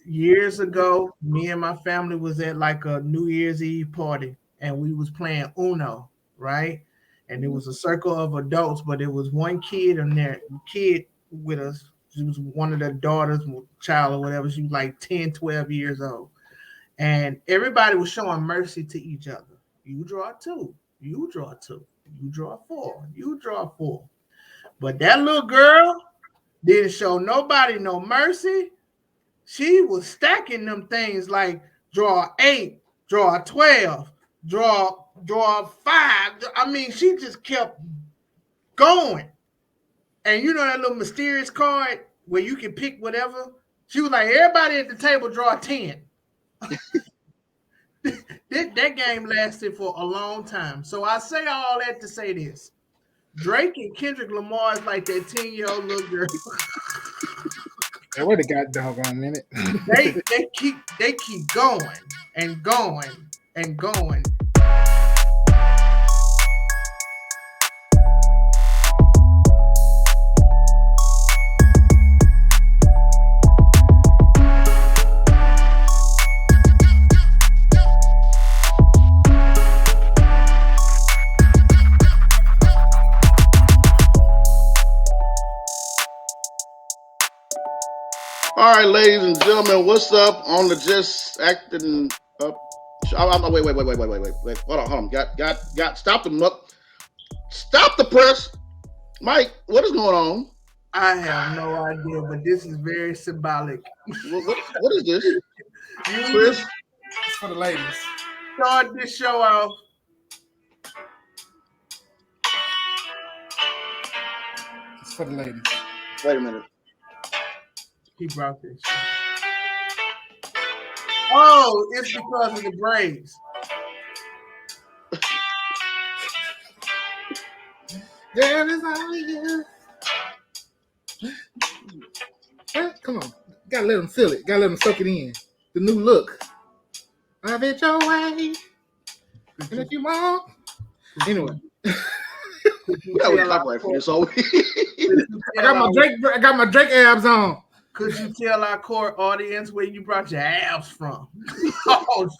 years ago, me and my family was at like a New Year's Eve party, and we was playing Uno, right? And it was a circle of adults, but it was one kid in there, kid with us. She was one of the daughters, child or whatever. She was like 10, 12 years old. And everybody was showing mercy to each other. You draw two, you draw two, you draw four, you draw four. But that little girl didn't show nobody no mercy. She was stacking them things like draw 8, draw 12, draw 5. I mean, she just kept going. And you know that little mysterious card where you can pick whatever? She was like, everybody at the table draw 10. That game lasted for a long time. So I say all that to say this. Drake and Kendrick Lamar is like that 10-year-old little girl. Hey, wait a goddamn minute. they keep going and going and going. All right, ladies and gentlemen, what's up on the Just Acting Up? Wait. Hold on. Got. Stop them up. Stop the press, Mike. What is going on? I have no idea, but this is very symbolic. What is this, Chris? It's for the ladies. Start this show off. It's for the ladies. Wait a minute. He brought this. Oh, it's because of the Braves. There is all you. Come on. Gotta let them feel it. Gotta let them soak it in. The new look. Have it your way. And if you want. Anyway. Yeah, we copyright for this. I got my Drake abs on. Could you tell our core audience where you brought your abs from? Oh, hold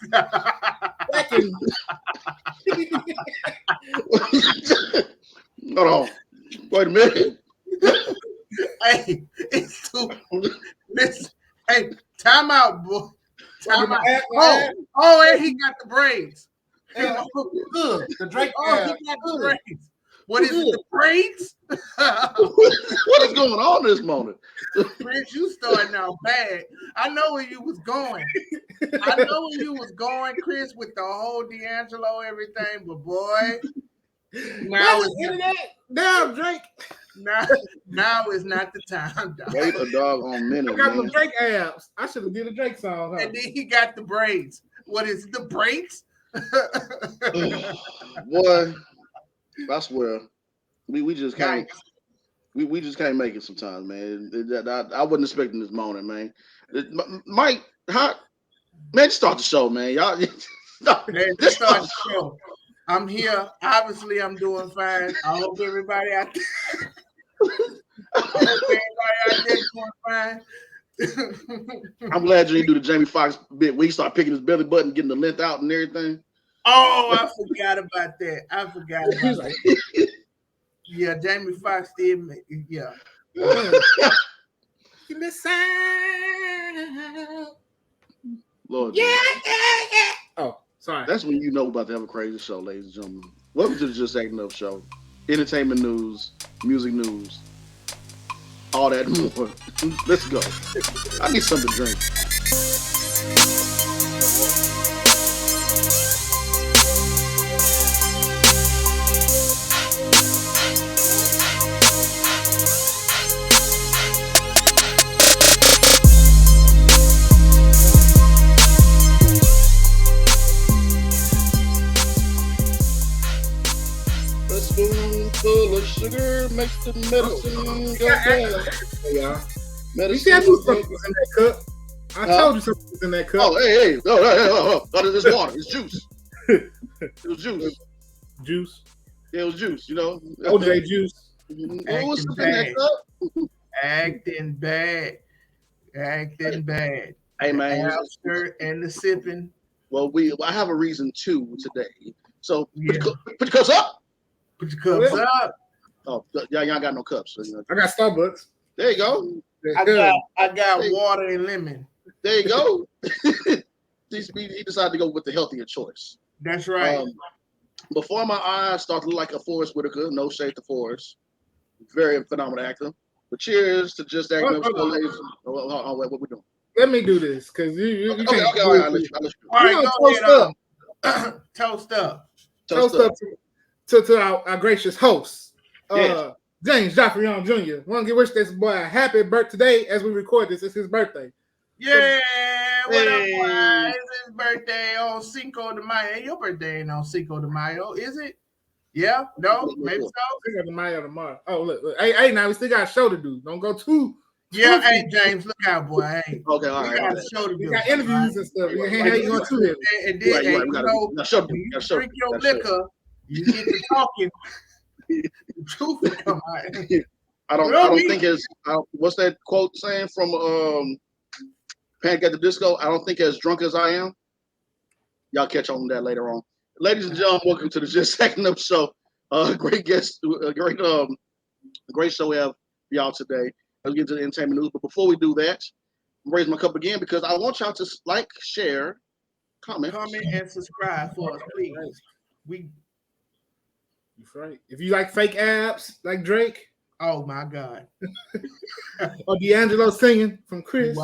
on. Wait a minute. Hey, it's too. Listen, hey, time out, boy. Time out. And he got the braids. The Drake abs. He got the braids. What is it, the braids? What is going on this moment? Chris, you starting out bad. I know where you was going. Chris, with the whole D'Angelo everything, but boy, now it's internet. Now, Drake. Now is not the time, dog. Wait a doggone minute. I got the Drake abs. I should have did a Drake song. Huh? And then he got the braids. What is it, the braids? Boy, I swear, we just can't. We just can't make it sometimes, man. I wasn't expecting this morning, man. Mike, man, start the show, man. Y'all, just start the show. I'm here. Obviously, I'm doing fine. I hope everybody out there doing fine. I'm glad you didn't do the Jamie Foxx bit where he started picking his belly button, getting the length out and everything. Oh, I forgot about that. Yeah, Jamie Foxx did. Yeah. Give me sound. Lord. Yeah. Oh, sorry. That's when you know about to have a crazy show, ladies and gentlemen. Welcome to the Just Acting Up show. Entertainment news, music news, all that and more. Let's go. I need something to drink. Full of sugar makes the medicine go bad. Hey, y'all. You see, I knew something was in that cup. I told you something was in that cup. Oh, hey. Oh, it's water. It's juice. It was juice. Juice? Yeah, it was juice, you know. OJ juice. Acting bad. Hey The man, abster and the sipping. I have a reason too today. So Yeah. put your cups up. Put your cups Well, up. Oh, y'all got no cups. So, I got Starbucks. there you go. I got Hey. water and lemon. There you go. He decided to go with the healthier choice. That's right. Before my eyes start to look like a Forrest Whitaker, no shade to Forrest, very phenomenal actor. But cheers to just acting up, ladies. What we doing? Let me do this because you Okay, can't. all right, I'll let you. All right, gonna go toast ahead. Toast up. Toast up to our gracious host, Yes. James Joffrey Young Jr. Want to wish this boy a happy birthday today as we record this. It's his birthday. Yeah, what up, Hey. boy? It's his birthday on Cinco de Mayo. Your birthday ain't on Cinco de Mayo, is it? Yeah? No? Maybe so? Cinco de Mayo tomorrow. Oh, look. Hey, now we still got a show to do. Don't go too. Yeah, hey, James, look out, boy. Hey, Okay, all right. we got a show to do. We got interviews and stuff. You can't have you going too heavy. And then, Right. We gotta when you drink your liquor, you get to talking. The truth will come out. I don't think it's what's that quote saying from Panic at the Disco? I don't think as drunk as I am. Y'all catch on that later on. Ladies and gentlemen, welcome to the Just Acting Up Show. Great guest, great show we have for y'all today. Let's get to the entertainment news. But before we do that, I'm raising my cup again because I want y'all to like, share, comment, and subscribe for us, please. That's right. If you like fake abs like Drake, oh my God, or D'Angelo singing from Chris,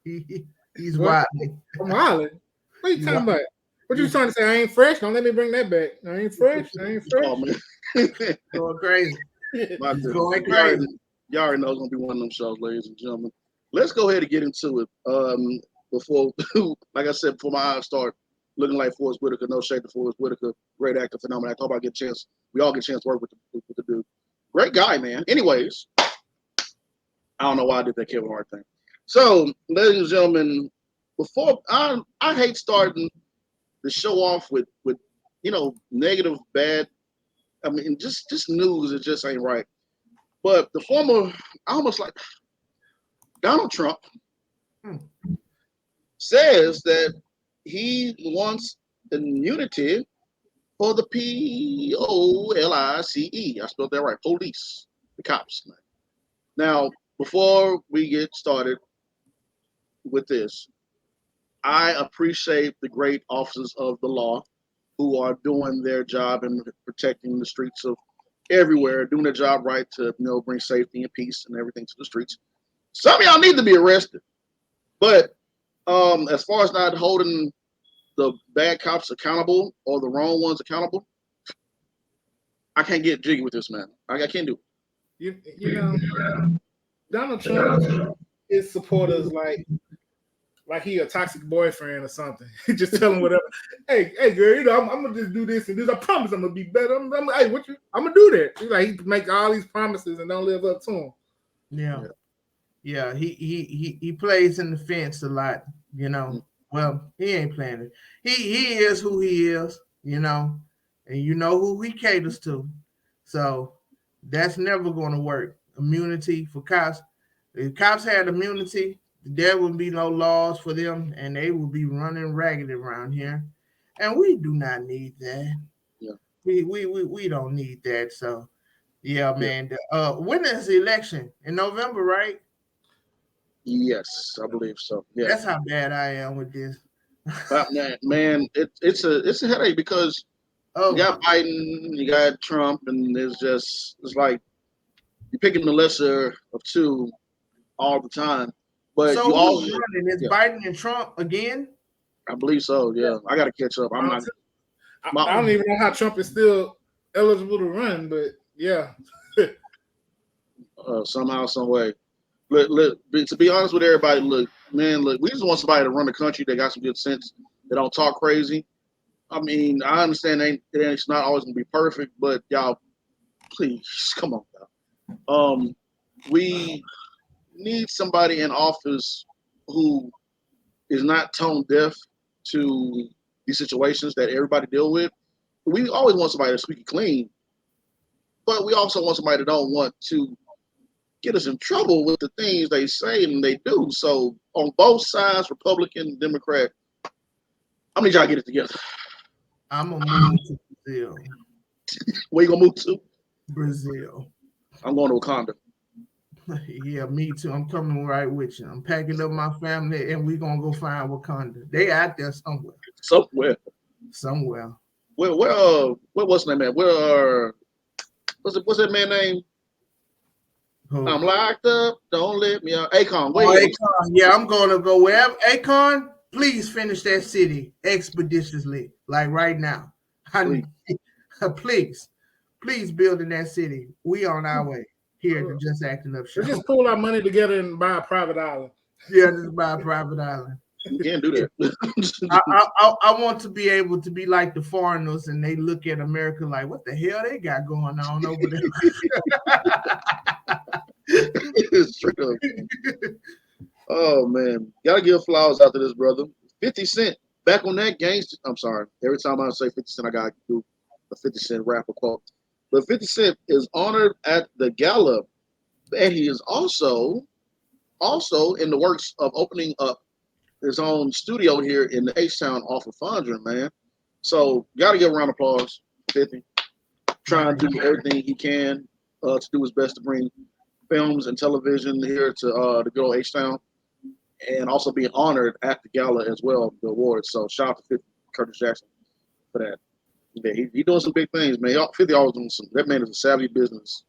he's wilding. I'm wilding. What are you talking about? What you trying to say? I ain't fresh. Don't let me bring that back. I ain't fresh. Oh man, going crazy. Going crazy. Y'all already know it's gonna be one of them shows, ladies and gentlemen. Let's go ahead and get into it. Before, like I said, before my eyes start looking like Forrest Whitaker, no shade to Forrest Whitaker, great actor, phenomenal actor. Hope I get a chance. We all get a chance to work with the dude. Great guy, man. Anyways, I don't know why I did that Kevin Hart thing. So, ladies and gentlemen, before I hate starting the show off with negative, bad. I mean, just news. It just ain't right. But the former, almost like Donald Trump, says that he wants immunity for the police. I spelled that right. Police, the cops. Now, before we get started with this, I appreciate the great officers of the law who are doing their job and protecting the streets of everywhere, doing their job right to bring safety and peace and everything to the streets. Some of y'all need to be arrested, but as far as not holding the bad cops accountable or the wrong ones accountable, I can't get jiggy with this, man. I can't do it. You know, Donald Trump is supporters like he a toxic boyfriend or something. Just tell him whatever. Hey, girl, I'm gonna just do this and this. I promise I'm gonna be better. I'm gonna do that. He make all these promises and don't live up to them. Yeah. He plays in the fence a lot. Well, he ain't playing it. He is who he is. And you know who he caters to. So that's never going to work. Immunity for cops. If cops had immunity, there would be no laws for them, and they would be running ragged around here. And we do not need that. Yeah. We don't need that. So, yeah, man. When is the election? In November, right? Yes, I believe so. Yeah. That's how bad I am with this. But man, it's a headache because you got Biden, you got Trump, and it's like you're picking the lesser of two all the time. But so you all running? Is Biden and Trump again? I believe so. Yeah, I got to catch up. I don't even know how Trump is still eligible to run, but yeah. Somehow, some way. Look, to be honest with everybody, look, we just want somebody to run the country that got some good sense. They don't talk crazy. I mean, I understand it's not always gonna be perfect, but y'all, please, come on, y'all. We need somebody in office who is not tone deaf to these situations that everybody deal with. We always want somebody that's squeaky clean, but we also want somebody that don't want to get us in trouble with the things they say and they do. So on both sides, Republican, Democrat, how many y'all get it together? I'm gonna move to Brazil. Where you gonna move to? Brazil. I'm going to Wakanda. Yeah, me too. I'm coming right with you. I'm packing up my family and we're gonna go find Wakanda. They out there somewhere. Somewhere. Where what's the name at? What's that man name? Who? I'm locked up. Don't let me out. Akon. Akon. Yeah, I'm gonna go wherever. Akon, please finish that city expeditiously, like right now. Please build in that city. We on our way here at the Just Acting Up Show. We just pull our money together and buy a private island. Yeah, just buy a private island. You can't do that. I want to be able to be like the foreigners, and they look at America like, what the hell they got going on over there? Straight up. Oh man, gotta give flowers out to this brother. 50 Cent back on that gangster. I'm sorry. Every time I say 50 Cent, I gotta do a 50 Cent rapper quote. But 50 Cent is honored at the gala, and he is also in the works of opening up his own studio here in the H-Town off of Fondren, man. So gotta give a round of applause, 50. Trying to do everything he can to do his best to bring films and television here to the good old H-Town, and also being honored at the gala as well, the awards. So shout out to 50 Curtis Jackson for that. Yeah, he doing some big things, man. 50 always doing some. That man is a savvy business.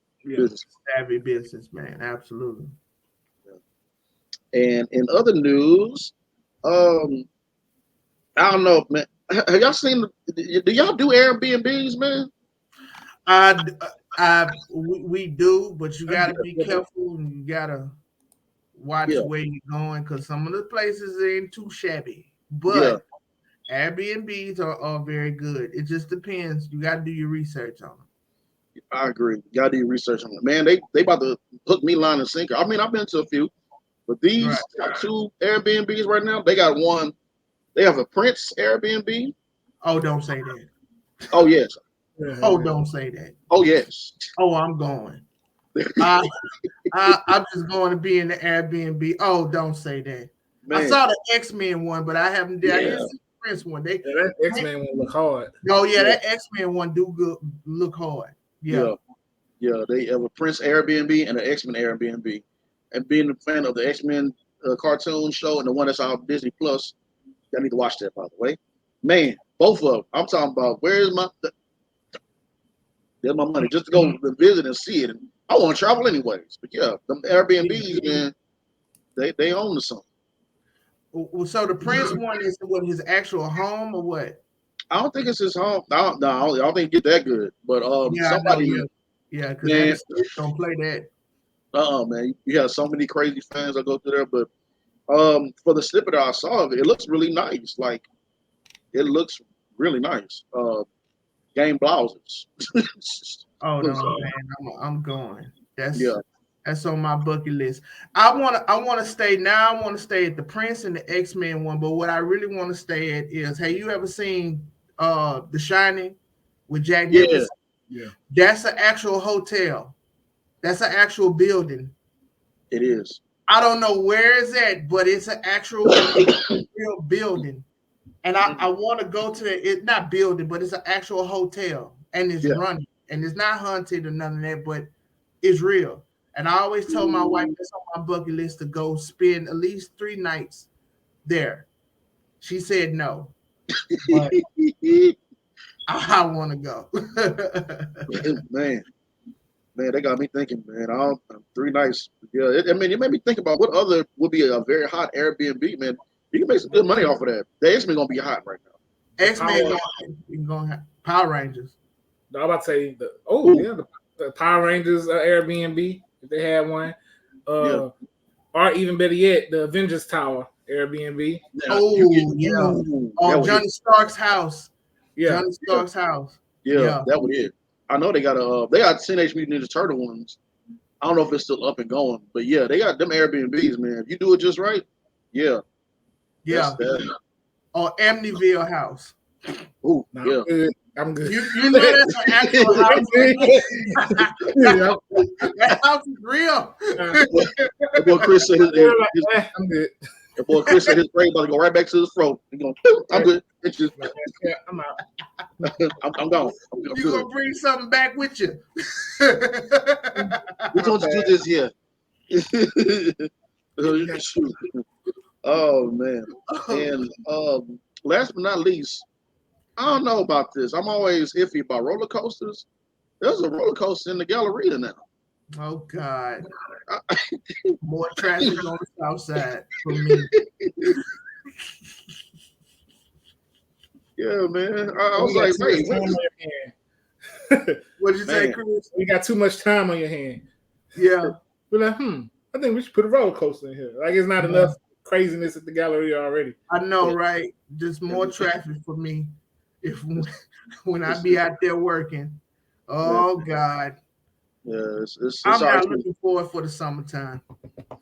Savvy business, man. Absolutely. Yeah. And in other news, I don't know, man. Have y'all seen? Do y'all do Airbnbs, man? We do, but you gotta be careful and you gotta watch where you're going because some of the places ain't too shabby. But Airbnbs are very good. It just depends. You gotta do your research on them. I agree. You gotta do your research on it. Man, they about to hook me line and sinker. I mean, I've been to a few, but these two Airbnbs right now, they got one. They have a Prince Airbnb. Oh, don't say that. Oh yes. Oh, don't say that. Oh yes. Oh, I'm going. I'm just going to be in the Airbnb. Oh, don't say that. Man. I saw the X-Men one, but I haven't. I didn't see the Prince one. That X-Men one look hard. Oh yeah, that X-Men one do good. Look hard. Yeah. They have a Prince Airbnb and an X-Men Airbnb. And being a fan of the X-Men cartoon show and the one that's on Disney Plus, y'all need to watch that, by the way. Man, both of them. I'm talking about there's my money just to go visit and see it. And I want to travel anyways. But yeah, them Airbnbs, man, they own the something. So the Prince one is what, his actual home or what? I don't think it's his home. No, I don't think it get that good. But somebody, because don't play that. Man, you have so many crazy fans that go through there. But for the snippet I saw of it, it looks really nice. Like it looks really nice. Game blouses. Oh no, man, I'm going. That's on my bucket list. I want to stay now. I want to stay at the Prince and the X-Men one. But what I really want to stay at is, have you ever seen The Shining with Jack Nicholson? Yeah. That's an actual hotel. That's an actual building. It is. I don't know where it's at, but it's an actual real building. And I want to go to it's not building, but it's an actual hotel. And it's running. And it's not haunted or none of that, but it's real. And I always told my wife that's on my bucket list to go spend at least 3 nights there. She said no. But I want to go. Man, they got me thinking, man. 3 nights. Yeah, it made me think about what other would be a very hot Airbnb, man. You can make some good money off of that. The X-Men gonna be hot right now. X-Men gonna have Power Rangers. No, I'm about to say the Power Rangers Airbnb if they had one, or even better yet, the Avengers Tower Airbnb. Johnny Stark's house. Yeah, Johnny Stark's house. Yeah, that would it. I know they got Teenage Mutant Ninja Turtle ones. I don't know if it's still up and going, but yeah, they got them Airbnbs, man. If you do it just right, yeah. Or Amityville house. Ooh, yeah. I'm good. You know that's an actual house. That house is real. That boy Chris said I'm good. that boy Chris said his brain about to go right back to his throat. He going, I'm good. It's just, Yeah, I'm out. I'm gone. I'm You good. gonna bring something back with you? We told you to do this here. Shoot. Oh man. And last but not least, I don't know about this. I'm always iffy about roller coasters. There's a roller coaster in the Galleria now. Oh God. More traffic on the south side for me. Yeah, man. I was like, wait. What'd you say, Man. Chris? You got too much time on your hand. Yeah. We're like, I think we should put a roller coaster in here. Like, it's not enough craziness at the Galleria already. I know, right? Just more traffic for me. When I be out there working. Oh God. Yeah, it's I'm not alright. looking forward for the summertime.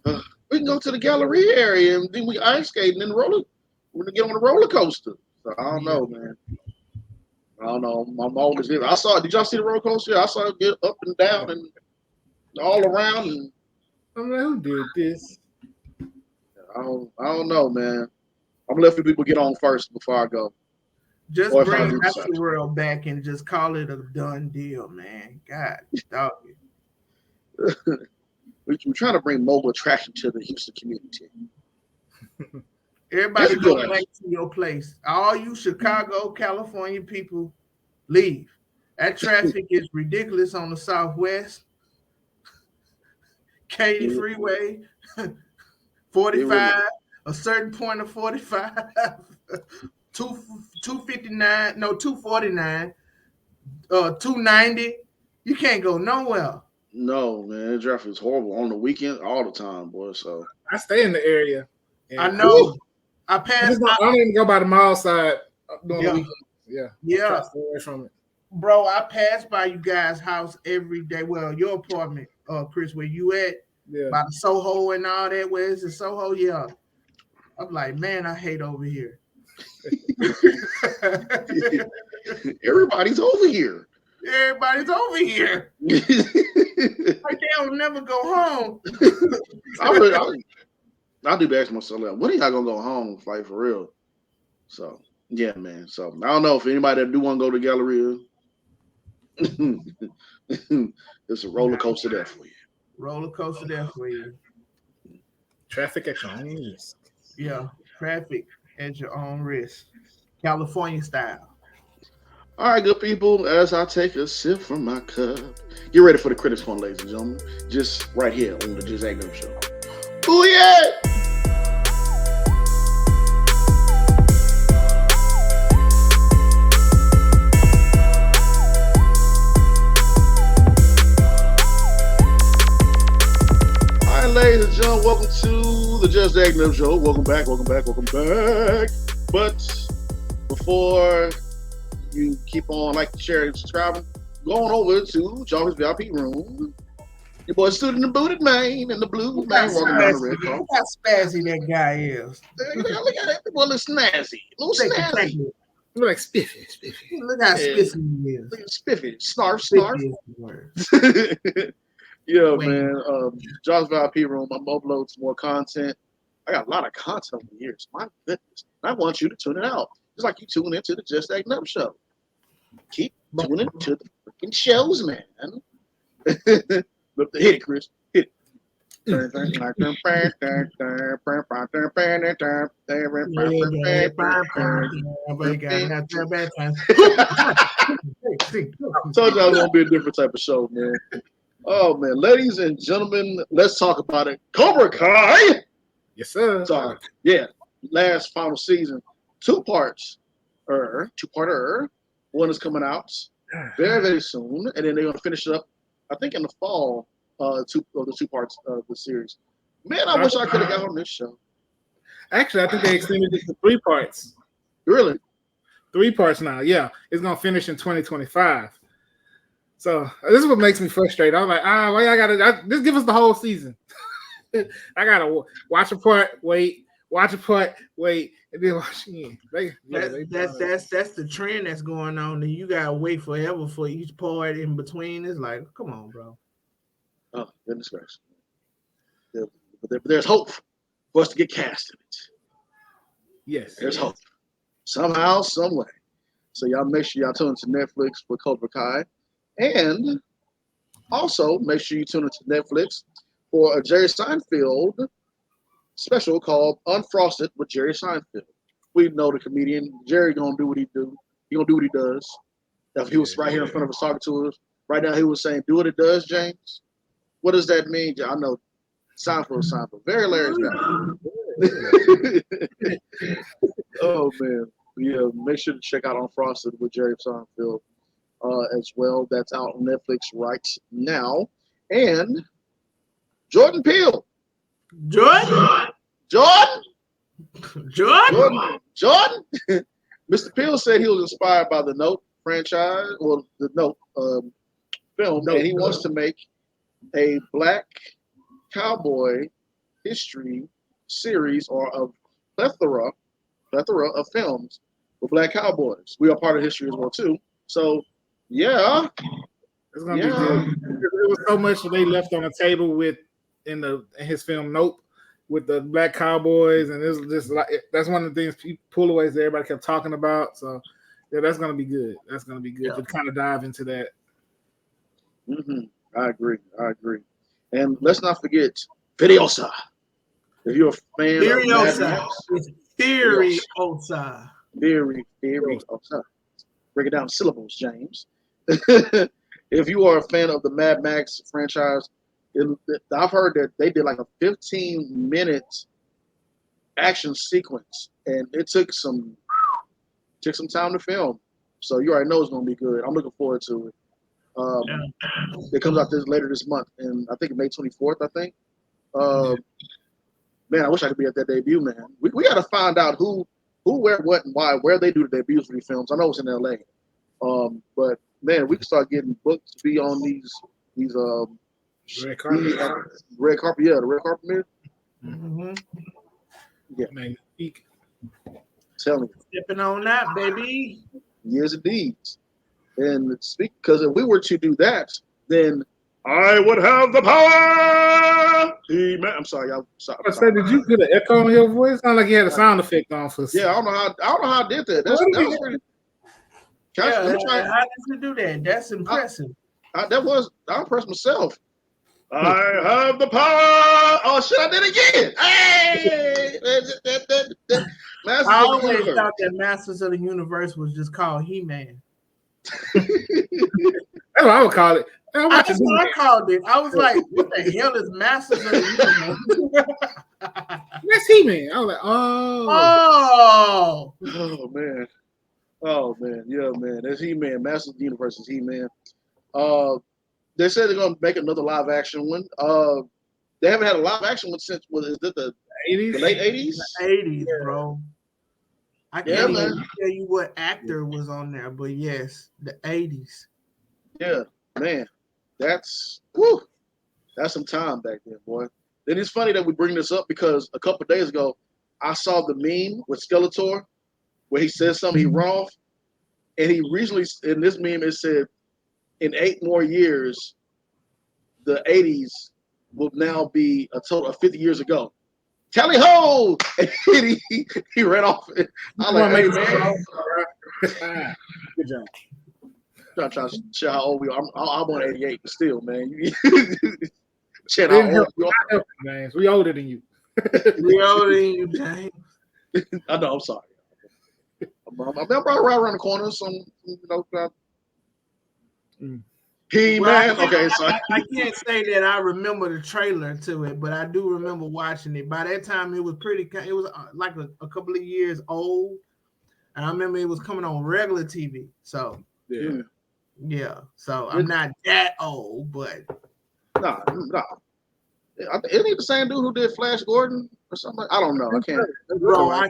We can go to the Galleria area and then we ice skating and we're gonna get on a roller coaster. So I don't know, man. I don't know. I'm always there. Did y'all see the roller coaster? I saw it get up and down and all around. And I'm like, who did this? I don't know, man. I'm gonna let a few people get on first before I go. Just Or if I bring do Master decide. World back and just call it a done deal, man. God, dog. We're trying to bring mobile attraction to the Houston community. Everybody That's go good. back to your place. All you Chicago, California people, leave. That traffic is ridiculous on the Southwest. Katy Freeway, 45, a certain point of 45, 259, no, 249, 290. You can't go nowhere. No, man, that traffic is horrible on the weekend, all the time, boy. So I stay in the area. I know. I I passed. don't even go by the mall side during the weekend. Yeah. Yeah. Stay away from it. Bro, I pass by you guys' house every day. Well, your apartment, Chris, where you at? Yeah. By the Soho and all that. Where is it? Soho? Yeah. I'm like, man, I hate over here. everybody's over here. Everybody's over here. Like they don't never go home. I do ask myself, like, when are y'all gonna go home, fight for real? So yeah, man. So I don't know if anybody that do want to go to Galleria. It's a roller coaster there for you. Roller coaster there for you. Traffic at your own risk. Yeah, traffic at your own risk. California style. All right, good people. As I take a sip from my cup, get ready for the critics one, ladies and gentlemen. Just right here on the Just Acting Up Show. Ooh yeah! All right, ladies and gentlemen, welcome to the Just Acting Up Show. Welcome back. But before you keep on like, sharing, and subscribing, go on over to Jarvis VIP room. Your boy student and booted man and the blue man walking down the red car. Look how spazzy that guy is. Look at that boy, little snazzy. Thank you. You're like spiffy. Look how spiffy he is. Look at spiffy. Snarf. Spiffy is the word. Yeah, Wait. man. Jarvis VIP room. I'm uploading some more content. I got a lot of content over here. So my goodness. I want you to tune it out. Just like you tune into the Just Acting Up Show. Keep tuning to the freaking shows, man. Look, hit it, Chris. Hit it. Told you I was gonna be a different type of show, man. Oh man, ladies and gentlemen, let's talk about it. Cobra Kai. Yes, sir. Sorry. Yeah, last final season, two-parter. One is coming out very, very soon, and then they're gonna finish it up, I think, in the fall. The two parts of the series. Man, I wish I could have got on this show. Actually, I think they extended it to 3 parts. Really? 3 parts now. Yeah, it's gonna finish in 2025. So this is what makes me frustrated. I'm like, why y'all gotta just give us the whole season? I gotta watch a part, wait watch a part, wait, and then watch again. That's the trend that's going on, and you gotta wait forever for each part in between. It's like, come on, bro. Oh, goodness gracious. But there's hope for us to get cast in it. Yes. There's hope. Somehow, some way. So y'all make sure y'all tune into Netflix for Cobra Kai. And also make sure you tune into Netflix for a Jerry Seinfeld special called Unfrosted with Jerry Seinfeld. We know the comedian. Jerry gonna do what he do. He gonna do what he does. If he was right here in front of us talking to us, right now he was saying, do what it does, James. What does that mean? I know Seinfeld. Very hilarious guy. Oh man. Yeah, make sure to check out Unfrosted with Jerry Seinfeld as well. That's out on Netflix right now. And Jordan Peele. Jordan. Mr. Peele said he was inspired by the Note franchise, or the Note film, and he wants to make a black cowboy history series or a plethora of films with black cowboys. We are part of history as well too. So yeah, it's gonna be good. There was so much that they left on the table in his film Nope with the black cowboys, and it's just like that's one of the things people pullaways that everybody kept talking about. So yeah, that's gonna be good. That's gonna be good to kind of dive into that. Mm-hmm. I agree. And let's not forget Furiosa. If you're a fan of Mad Max, Furiosa. Furiosa. Break it down to syllables, James. If you are a fan of the Mad Max franchise, I've heard that they did like a 15-minute action sequence, and it took some time to film. So you already know it's going to be good. I'm looking forward to it. It comes out later this month, and I think May 24th. I think. Man, I wish I could be at that debut, man. We got to find out who, where, what, and why, where they do the debuts for these films. I know it's in LA, but man, we can start getting booked to be on these red carpet. The red carpet mirror. Mm-hmm. Yeah, magnifique. Telling you, stepping on that, baby. Yes, indeed. And because if we were to do that, then I would have the power. I'm sorry, y'all. I said, did you get an echo on your voice? Sound like you had a sound effect on for. Yeah, I don't know how I did that. That was pretty. How did you do that? That's impressive. I impressed myself. I have the power. Oh shit! I did it again. Hey! I always thought that Masters of the Universe was just called He-Man. That's what I would call it. That's what I called it. I was like, what the hell is Masters of the Universe? That's He-Man. I was like, oh man, yeah, man. That's He-Man. Masters of the Universe is He-Man. They said they're gonna make another live action one. They haven't had a live action one since is it the 80s? The late 80s? The 80s, bro. I can't even tell you what actor was on there, but yes, the 80s. Yeah, man. That's some time back then, boy. Then it's funny that we bring this up because a couple of days ago, I saw the meme with Skeletor where he says something, he run off, and he recently, in this meme, it said, in 8 more years, the 80s will now be a total of 50 years ago. Tally ho! And he ran off. I'm like, hey, man. Good job. I'm trying to show how old we are. I'm on 88, but still, man. Chet, how old James. We older than you. We older than you, James. I know, I'm sorry. I'm right around the corner. He-Man. Okay, sorry. I can't say that I remember the trailer to it, but I do remember watching it. By that time, it was like a couple of years old. And I remember it was coming on regular TV. So, yeah. So, I'm not that old, but. No. Isn't he the same dude who did Flash Gordon or something? I don't know. I can't. Bro, I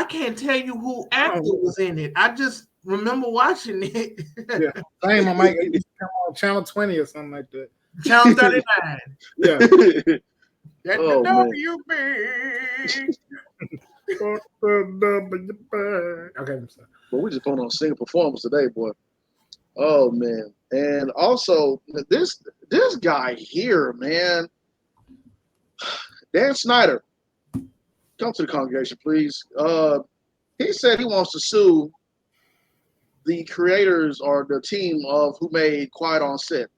can't tell you who actor was in it. I just remember watching it. Yeah. Same on Mike. It come on Channel 20 or something like that. Channel 39. Yeah. That the WB. Okay, I'm sorry. But we just going on single performance today, boy. Oh man. And also this guy here, man. Dan Snyder, come to the congregation, please. He said he wants to sue the creators or the team of who made Quiet on Set.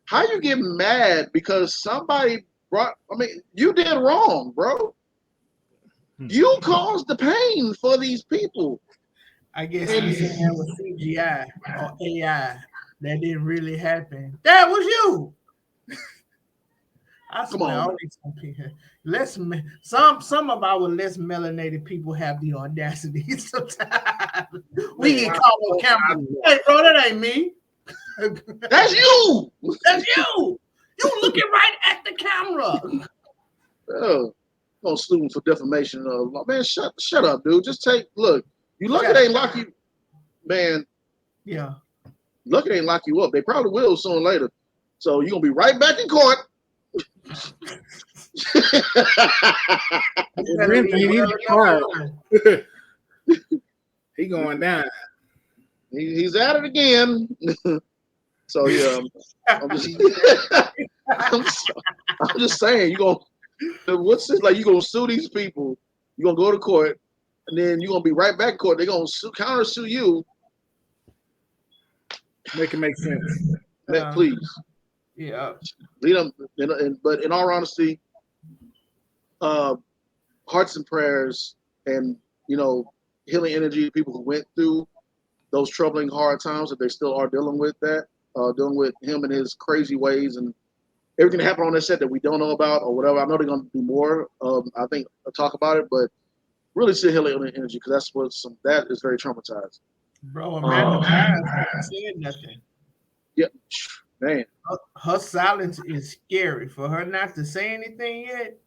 How you get mad because somebody you did wrong, bro. You caused the pain for these people. I guess he's saying that was CGI or AI. That didn't really happen. That was you. I swear, all these people. Some of our less melanated people have the audacity. Sometimes we get caught on camera. Hey, bro, that ain't me. That's you. That's you. You looking right at the camera. Oh, no student for defamation. Man, shut up, dude. Just look. You lucky they ain't lock you, man. Yeah. Lucky they ain't lock you up. They probably will sooner or later. So you're gonna be right back in court. He going down. He's at it again. So yeah, I'm just saying, you gonna you gonna sue these people? You gonna go to court, and then you are gonna be right back in court. They're gonna counter sue you. Make it make sense. Please. Yeah. Lead them, but in all honesty, hearts and prayers, and healing energy. People who went through those troubling, hard times that they still are dealing with dealing with him and his crazy ways and everything that happened on that set that we don't know about or whatever. I know they're going to do more. I think talk about it, but really still healing energy because that is very traumatized. Bro, Amanda Bynes hasn't said nothing. Yeah, man. Her silence is scary. For her not to say anything yet.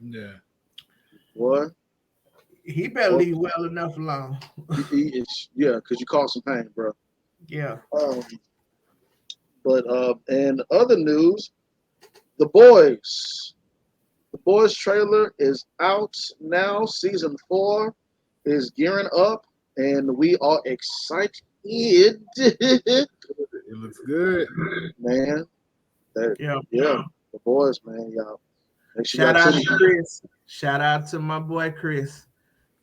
Yeah. What? He better leave well enough alone. Yeah, because you caused some pain, bro. Yeah. But and other news, The Boys trailer is out now. Season 4 is gearing up, and we are excited. It looks good, man. Yeah. The Boys, man, y'all. Shout out to Chris. Shout out to my boy Chris.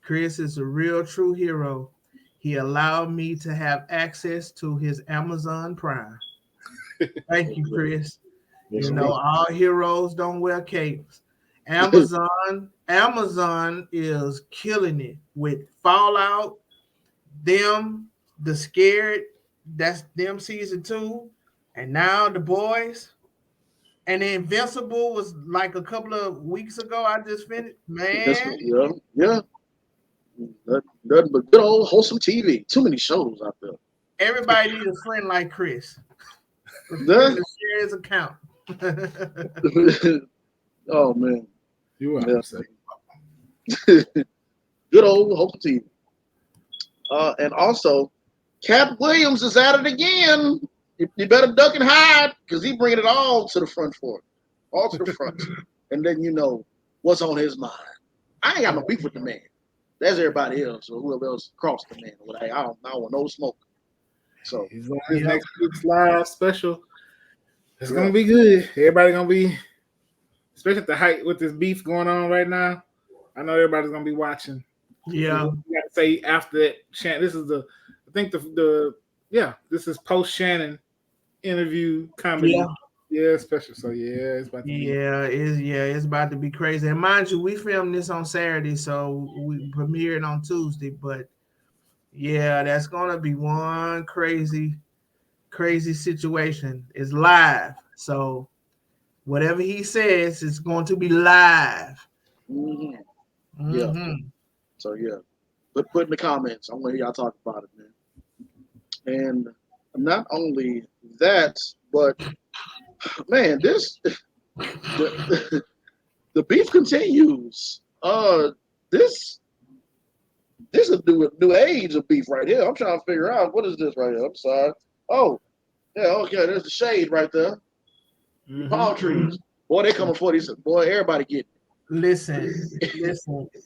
Chris is a real true hero. He allowed me to have access to his Amazon Prime. Thank you, Chris. All heroes don't wear capes. Amazon is killing it with Fallout, The Scared, that's them season 2, and now The Boys. And the Invincible was like a couple of weeks ago. I just finished. Man. Yeah. Nothing but good old wholesome TV. Too many shows out there. Everybody needs a friend like Chris. To share his account. Oh man. You are good old wholesome TV. And also, Katt Williams is at it again. You better duck and hide because he's bringing it all to the front for it. All to the front. And then you know what's on his mind. I ain't got no beef with the man. That's everybody else or whoever else crossed the man. I don't want no smoke. So he's on his next week's live special. It's gonna be good. Everybody gonna be, especially at the height with this beef going on right now. I know everybody's gonna be watching. Yeah. You gotta say after that, this is this is post Shannon interview comedy. Yeah, special. So it's about to be. It's about to be crazy. And mind you, we filmed this on Saturday, so we premiered on Tuesday. But yeah, that's gonna be one crazy situation. It's live, so whatever he says is going to be live. Mm-hmm. Yeah. So put in the comments. I want to hear y'all talk about it, man. And not only that, but man, the beef continues. This is a new age of beef right here. I'm trying to figure out what is this right here. I'm sorry. Oh, yeah, okay. There's the shade right there. Mm-hmm. Palm trees. Boy, they coming for these. Boy, everybody getting it. Listen.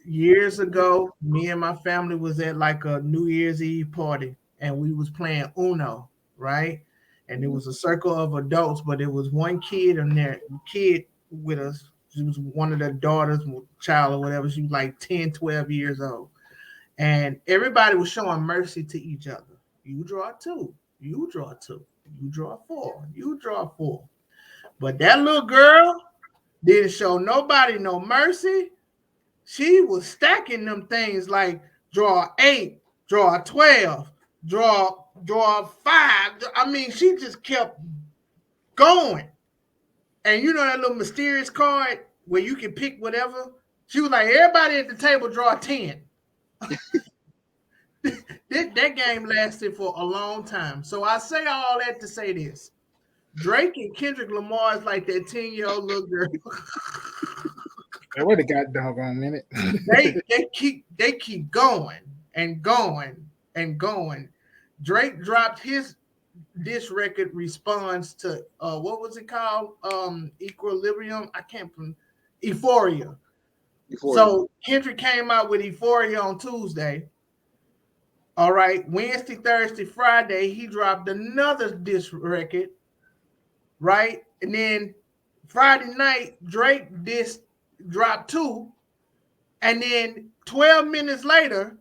Years ago, me and my family was at like a New Year's Eve party, and we was playing Uno, right? And it was a circle of adults, but it was one kid in there, kid with us. She was one of the daughters, child or whatever. She was like 10, 12 years old. And everybody was showing mercy to each other. You draw two, you draw two, you draw four, you draw four. But that little girl didn't show nobody no mercy. She was stacking them things like draw 8, draw 12, draw 5. I mean, she just kept going. And you know that little mysterious card where you can pick whatever? She was like, everybody at the table draw 10. That game lasted for a long time. So I say all that to say this. Drake and Kendrick Lamar is like that 10-year-old little girl. I would have got doggone minute. they keep going and going and going. Drake dropped his diss record response to what was it called? Equilibrium. I can't pronounce Euphoria. So Kendrick came out with Euphoria on Tuesday. All right, Wednesday, Thursday, Friday, he dropped another diss record, right? And then Friday night, Drake dropped 2. And then 12 minutes later,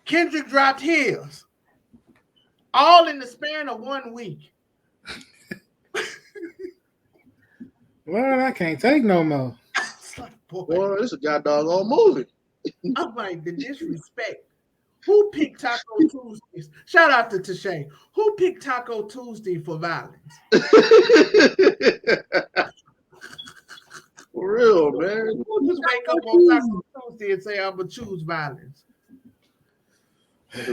Kendrick dropped his. All in the span of 1 week. Well, I can't take no more. Like, boy, this is a goddamn movie. I'm like, the disrespect. Who picked Taco Tuesdays? Shout out to Tashay. Who picked Taco Tuesday for violence? For real, man. Who just wake up on Taco Tuesday and say, I'm going to choose violence?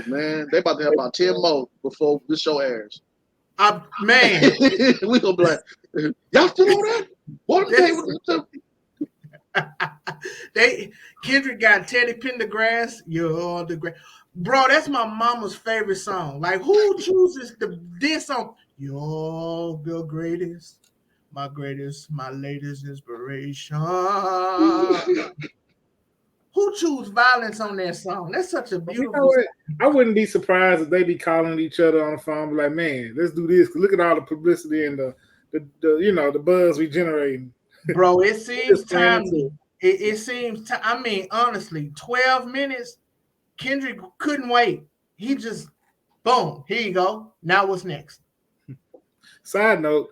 Man, they about to have about 10 more before this show airs. Man. We going to be like, y'all still on that? What Kendrick got Teddy Pendergrass. You're the great. Bro, that's my mama's favorite song. Like, who chooses this song? You're the greatest, my latest inspiration. Who choose violence on that song? That's such a beautiful song. I wouldn't be surprised if they be calling each other on the phone, like, man, let's do this. Look at all the publicity and the buzz we generating. Bro, it seems timely. It seems, I mean, honestly, 12 minutes, Kendrick couldn't wait. He just, boom, here you go. Now what's next? Side note,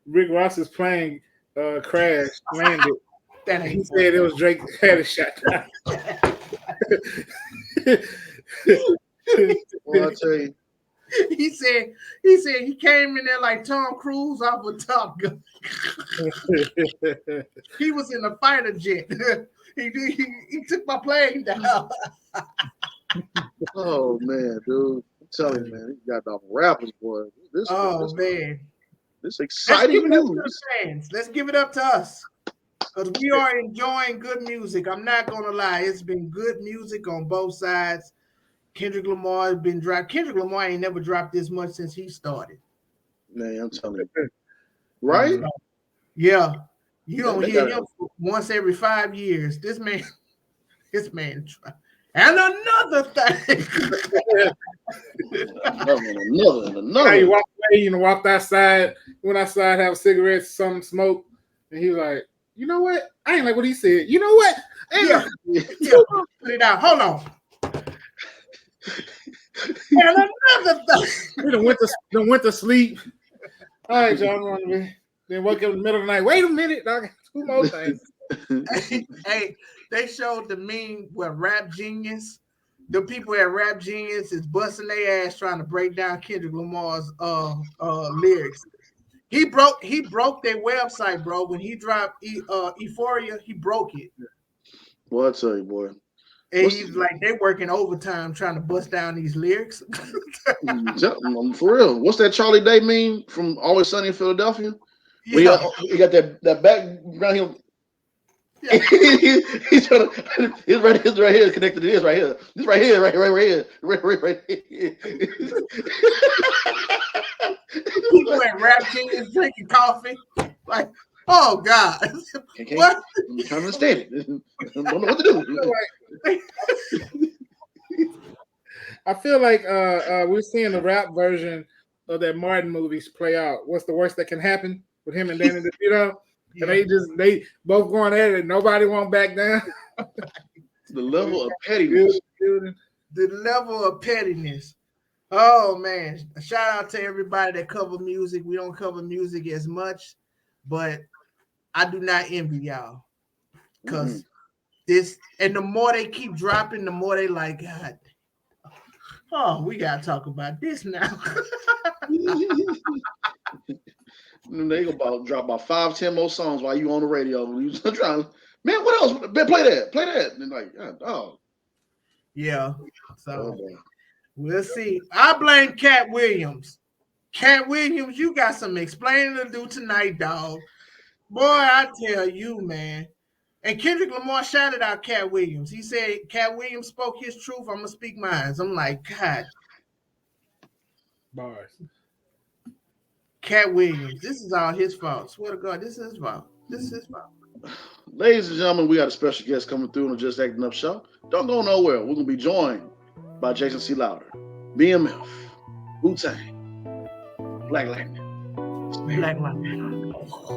Rick Ross's plane crashed, landed. He said it was Drake had a shot. Well, I'll tell you. He said he came in there like Tom Cruise off a Top Gun. He was in a fighter jet. He took my plane down. Oh man, dude! I'm telling you, man, you got the rappers, boy. Man, this exciting news. Let's give it up to us, because we are enjoying good music. I'm not gonna lie, it's been good music on both sides. Kendrick Lamar has been dropped. Kendrick Lamar ain't never dropped this much since he started. Man, I'm telling you. Right? Yeah. You don't hear him once every 5 years. This man. And another thing. another. He walked away, walked outside, went outside, have cigarettes, some smoke, and he was like, you know what? I ain't like what he said. You know what? Put it out. Hold on. And another thing. We done went to sleep. All right, y'all. Then woke up in the middle of the night. Wait a minute, dog. 2 more things. Hey, they showed the meme where Rap Genius, the people at Rap Genius is busting their ass trying to break down Kendrick Lamar's lyrics. He broke their website, bro. When he dropped Euphoria, he broke it. Well, I'll tell you, boy. And he's like, they're working overtime trying to bust down these lyrics. For real. What's that Charlie Day meme from Always Sunny in Philadelphia? Yeah. He got that background. He's right here connected to this right here. This right here. People at Rap Genius drinking coffee. Like, Oh God. Okay, What? I'm trying to understand it. Don't know what to do. I feel like we're seeing the rap version of that Martin movies play out. What's the worst that can happen with him and Danny DeVito? Yeah. And they both going at it. Nobody won't back down. The level of pettiness. The level of pettiness. Oh man. Shout out to everybody that cover music. We don't cover music as much, but I do not envy y'all. Because this, and the more they keep dropping, the more they like, God, oh, we gotta talk about this now. They about drop about 5-10 more songs while you on the radio. You trying, man, what else? Man, play that. And like, oh. Yeah. So boy. we'll see. I blame Katt Williams. Katt Williams, you got some explaining to do tonight, dog. Boy, I tell you, man. And Kendrick Lamar shouted out Katt Williams. He said Katt Williams spoke his truth. I'm gonna speak mine. I'm like, God, Bars. Katt Williams. This is all his fault. Swear to God, this is his fault. This is his fault. Ladies and gentlemen, we got a special guest coming through on the Just Acting Up show. Don't go nowhere. We're gonna be joined by Jason C.Louder, BMF, Wu-Tang, Black Lightning. Black Lightning.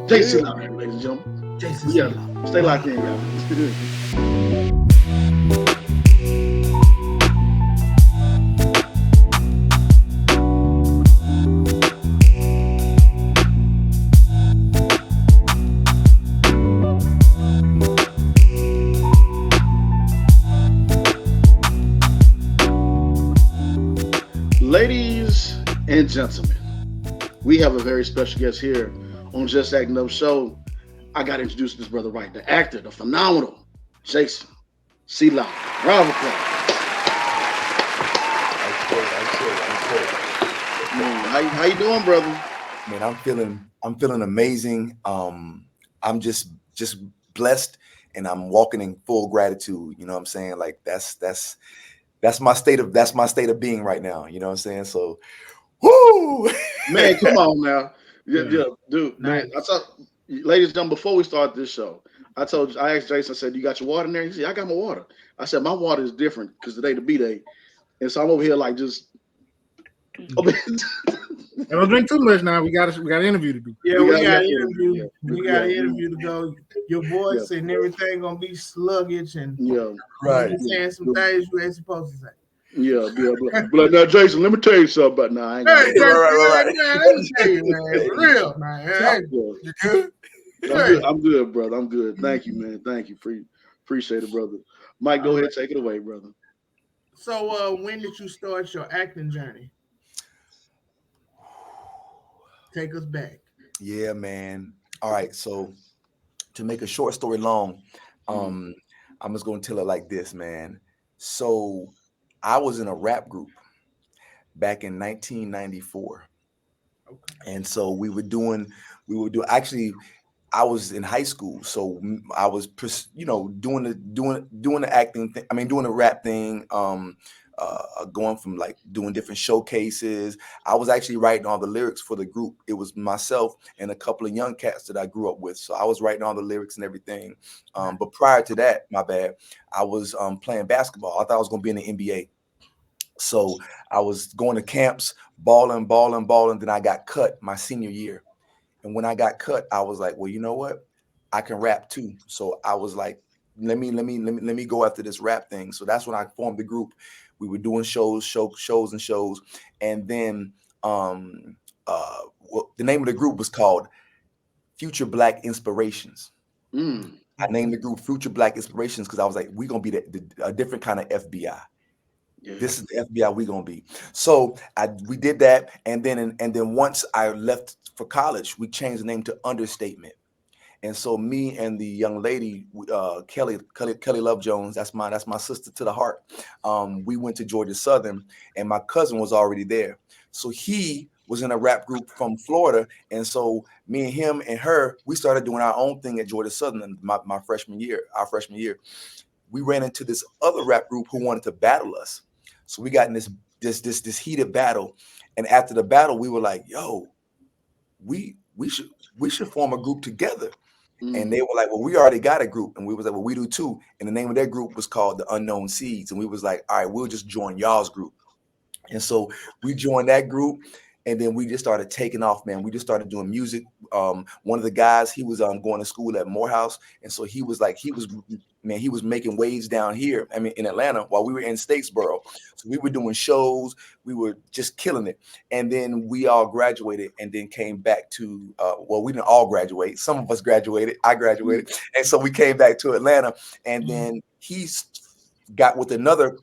Jason C.Louder, ladies and gentlemen. Jason Yeah, C.Louder. stay locked in, y'all. Ladies and gentlemen, we have a very special guest here on Just Acting Up show. I got to introduce this brother right, the actor, the phenomenal Jason C.Louder. Round of applause. How you doing, brother? Man, I'm feeling amazing. I'm just blessed, and I'm walking in full gratitude. You know what I'm saying? Like that's my state of being right now. You know what I'm saying? So, whoo, Man, come on now. Yeah, dude, Nice. man. Ladies and gentlemen, before we start this show, I asked Jason, I said, you got your water in there? He said, I got my water. I said, my water is different because today the B-Day. And so I'm over here like just Don't drink too much now. We got an interview to do. Yeah, we got an interview. yeah. We got an interview to go. Your voice and everything gonna be sluggish and right. you saying some things you ain't supposed to say. Yeah. But now, Jason, let me tell you something about now. I ain't Hey, gonna right. Man, let me tell you, man, for real, man. Hey, You good? I'm good, brother. I'm good. Thank you, man. Thank you. Appreciate it, brother. Mike, go ahead, take it away, brother. So, when did you start your acting journey? Take us back. Yeah, man. All right. So, to make a short story long, I'm just gonna tell it like this, man. So, I was in a rap group back in 1994. Okay. And so we were doing actually I was in high school, so I was doing the acting thing. I mean, doing the rap thing, going from like doing different showcases. I was actually writing all the lyrics for the group. It was myself and a couple of young cats that I grew up with. So I was writing all the lyrics and everything. But prior to that, my bad, I was playing basketball. I thought I was going to be in the NBA. So I was going to camps, balling. Then I got cut my senior year. And when I got cut, I was like, well, you know what? I can rap too. So I was like, let me go after this rap thing. So that's when I formed the group. We were doing shows. And then the name of the group was called Future Black Inspirations. I named the group Future Black Inspirations because I was like, we're going to be a different kind of FBI. Yeah. This is the FBI we're gonna be. So we did that, and then once I left for college, we changed the name to Understatement. And so me and the young lady, Kelly Love Jones, that's my sister to the heart. We went to Georgia Southern, and my cousin was already there. So he was in a rap group from Florida, and so me and him and her, we started doing our own thing at Georgia Southern. Our freshman year, we ran into this other rap group who wanted to battle us. So we got in this heated battle, and after the battle, we were like, "Yo, we should form a group together." And they were like, well, we already got a group. And we was like, well, we do too. And the name of their group was called the Unknown Seeds. And we was like, all right, we'll just join y'all's group. And so we joined that group, and then we just started taking off, man. We just started doing music. One of the guys, he was going to school at Morehouse, and so he was making waves down here. I mean, in Atlanta, while we were in Statesboro. So we were doing shows. We were just killing it. And then we all graduated, and then came back to. Well, we didn't all graduate. Some of us graduated. I graduated, and so we came back to Atlanta, and then he's got with another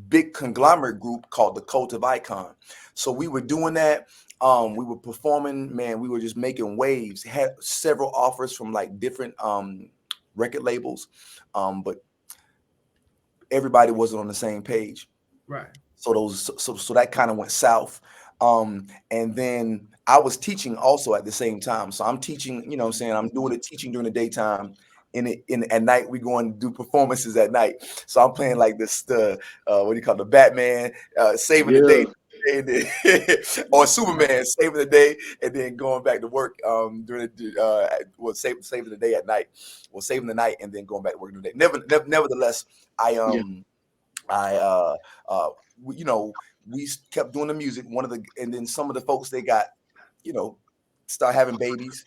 big conglomerate group called the Cult of Icon. So we were doing that. We were performing, man. We were just making waves. Had several offers from like different record labels, but everybody wasn't on the same page. Right. So that kind of went south. And then I was teaching also at the same time. So I'm teaching, you know what I'm saying? I'm doing the teaching during the daytime. At night, we go and do performances at night. So I'm playing like this, what do you call it, the Batman, saving the day. Or Superman saving the day and then going back to work during saving the day at night, saving the night and then going back to work during the day. Nevertheless, we kept doing the music. And then some of the folks, they got, start having babies,